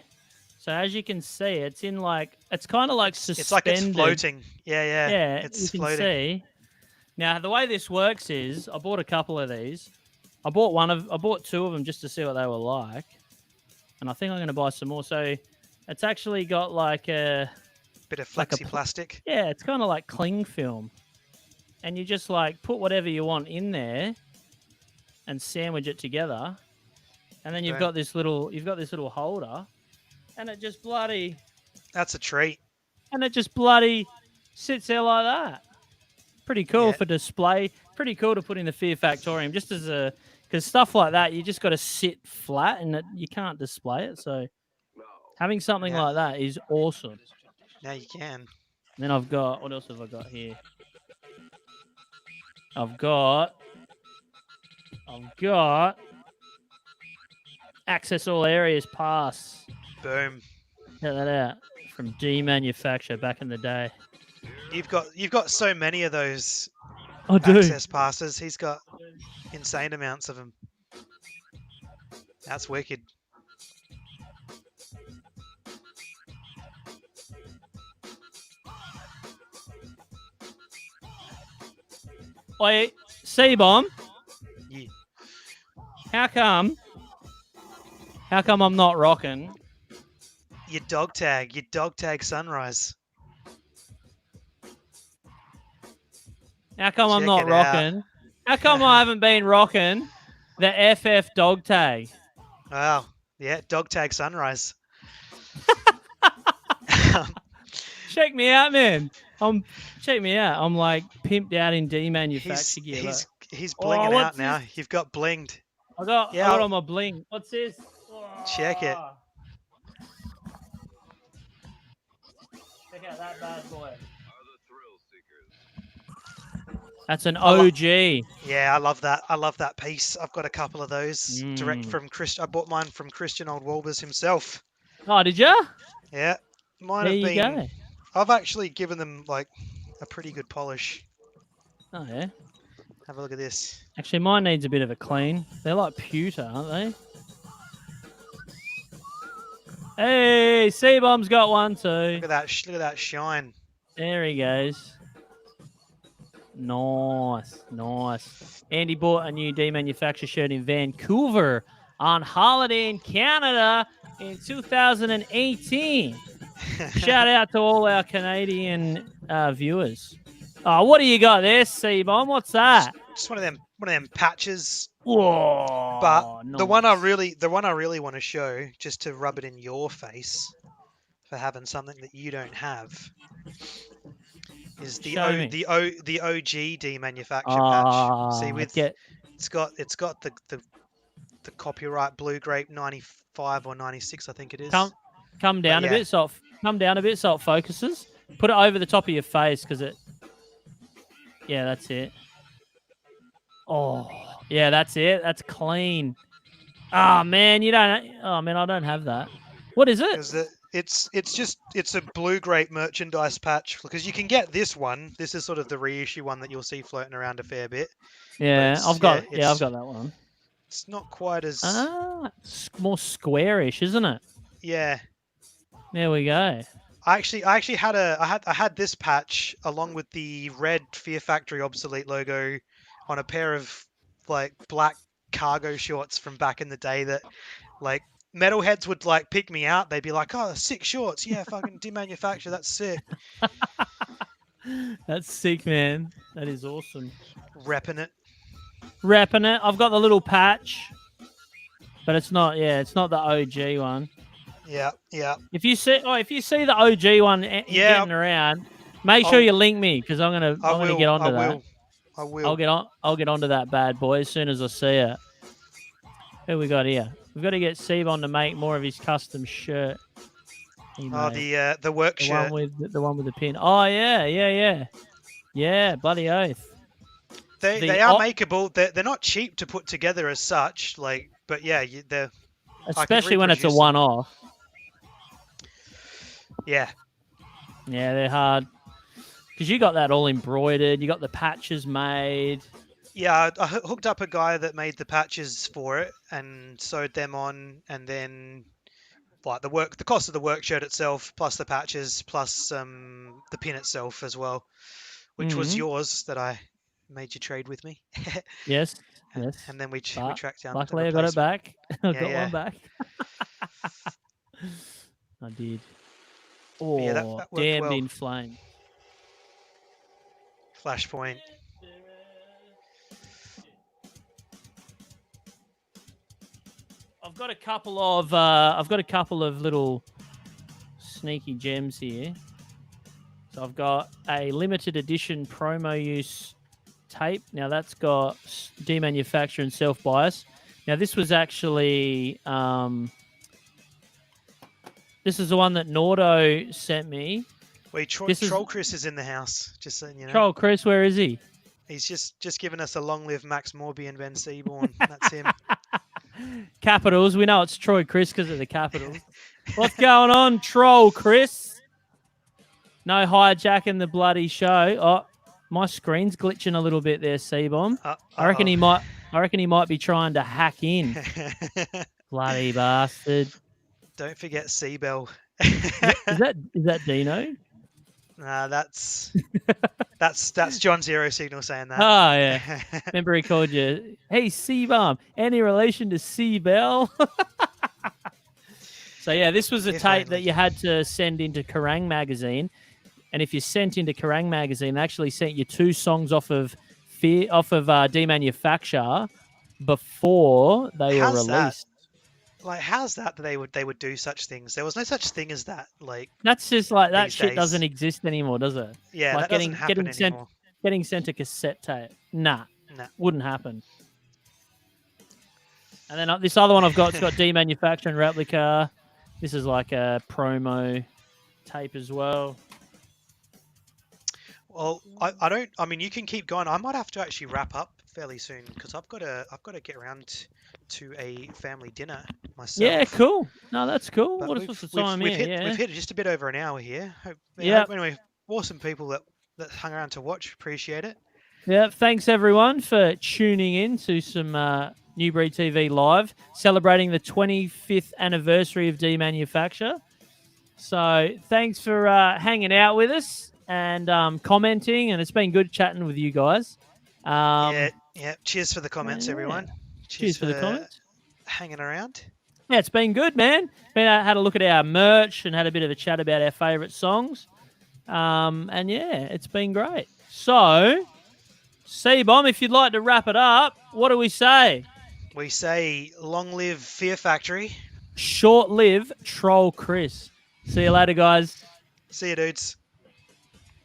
So as you can see, it's in like... It's kind of like suspended. It's like it's floating. Yeah. Yeah, it's you floating. Can see. Now, the way this works is, I bought a couple of these. I bought 2 of them just to see what they were like. And I think I'm going to buy some more. So it's actually got like a... Bit of flexi plastic. Yeah, it's kind of like cling film. And you just like put whatever you want in there and sandwich it together. And then you've got this little holder. And it just bloody... That's a treat. And it just bloody sits there like that. Pretty cool for display. Pretty cool to put in the Fear Factorium, just as a... Because stuff like that, you just got to sit flat and you can't display it. So having something like that is awesome. Now you can. And then I've got... What else have I got here? I've got Access All Areas Pass. Boom. Check that out. From Demanufacture back in the day. You've got so many of those access passes. He's got insane amounts of them. That's wicked. Oi, C-Bomb. Yeah. How come I'm not rocking? Your dog tag Sunrise. How come I'm not rocking? How come I haven't been rocking the FF dog tag? Wow. Yeah, dog tag Sunrise. Check me out, man. Check me out. I'm like pimped out in Demanufacture gear. He's blinging out now. This? You've got blinged. I got on my bling. What's this? Check it. Check out that bad boy. That's an OG. Yeah, I love that. I love that piece. I've got a couple of those direct Mm. from Christian. I bought mine from Christian Old Walbers himself. Oh, did you? Yeah, mine There have you been. go. I've actually given them like a pretty good polish. Oh, yeah. Have a look at this. Actually, mine needs a bit of a clean. They're like pewter, aren't they? Hey, C-Bomb's got one too. Look at that! Look at that shine. There he goes. Nice, nice. Andy bought a new Demanufacture shirt in Vancouver on holiday in Canada in 2018. Shout out to all our Canadian viewers. Oh, what do you got there, C-Bomb? What's that? Just one of them patches. Whoa! But nice. the one I really want to show, just to rub it in your face for having something that you don't have, is the OG Demanufacture patch. See, with it's got the copyright Blue Grape 95 or 96, I think it is. Come down a bit, so it focuses. Put it over the top of your face because it. Yeah, that's it. Oh, yeah, that's it. That's clean. Oh man, you don't. Oh man, I don't have that. What is it? It's a Blue Grape merchandise patch, because you can get this one. This is sort of the reissue one that you'll see floating around a fair bit. Yeah, I've got that one. It's not quite as more squarish, isn't it? Yeah. There we go. I actually had this patch along with the red Fear Factory Obsolete logo on a pair of like black cargo shorts from back in the day that like metalheads would like pick me out. They'd be like, "Oh, sick shorts. Yeah, fucking Demanufacture. That's sick." That's sick, man. That is awesome. Repping it. I've got the little patch, but it's not. Yeah, it's not the OG one. Yeah. If you see the OG one getting around, make sure you link me because I'm gonna get onto that. I will. I'll get onto that bad boy as soon as I see it. Who we got here? We've got to get Sebon to make more of his custom shirt. The work shirt. The one with the pin. Oh yeah. Bloody oath. They are makeable. They're not cheap to put together as such. Like, but yeah, they're especially when it's a one-off. Yeah. Yeah, they're hard. Because you got that all embroidered. You got the patches made. Yeah, I hooked up a guy that made the patches for it and sewed them on, and then like the cost of the work shirt itself, plus the patches, plus the pin itself as well, which was yours that I made you trade with me. Yes. And then we tracked down. Luckily, I got it back. I got one back. I did. Oh, yeah, that damned well. in flame. Flashpoint. I've got a couple of little sneaky gems here. So I've got a limited edition promo use tape. Now that's got Demanufacture and self bias. Now this was actually this is the one that Nordo sent me. Wait, Troll Chris is in the house, just so you know. Troll Chris, where is he? He's just given us a long live Max Morby and Ben Seaborn. That's him. Capitals. We know it's Troy Chris because of the Capitals. What's going on, Troll Chris? No hijacking the bloody show. Oh, my screen's glitching a little bit there, C-Bomb. I reckon he might be trying to hack in. Bloody bastard. Don't forget Seabell. Is that Dino? Nah, that's John Zero Signal saying that. Oh yeah. Remember he called you, "Hey C-Bomb, any relation to C-Bell?" So yeah, this was a tape that you had to send into Kerrang magazine, and if you sent into Kerrang magazine, they actually sent you 2 songs off of Demanufacture before they were released. That? Like, how's that they would do such things? There was no such thing as that. Like, that's just like that shit days. Doesn't exist anymore, does it? Yeah, like that doesn't happen anymore. Getting sent a cassette tape, nah, wouldn't happen. And then this other one I've got, it's got Demanufacture and replica. This is like a promo tape as well. Well, I don't. I mean, you can keep going. I might have to actually wrap up fairly soon because I've got to get around to a family dinner myself. Yeah, cool. No, that's cool. But What's the time here? we've Yeah. hit just a bit over an hour here. Yep. Anyway, awesome people that hung around to watch. Appreciate it. Yeah, thanks everyone for tuning in to some New Breed TV Live, celebrating the 25th anniversary of Demanufacture. So thanks for hanging out with us and commenting, and it's been good chatting with you guys. Yeah. Cheers for the comments, yeah. everyone. Cheers for the comments. Hanging around. Yeah, it's been good, man. Had a look at our merch and had a bit of a chat about our favourite songs. And yeah, it's been great. So, C-Bomb, if you'd like to wrap it up, what do we say? We say, long live Fear Factory. Short live Troll Chris. See you later, guys. See you, dudes.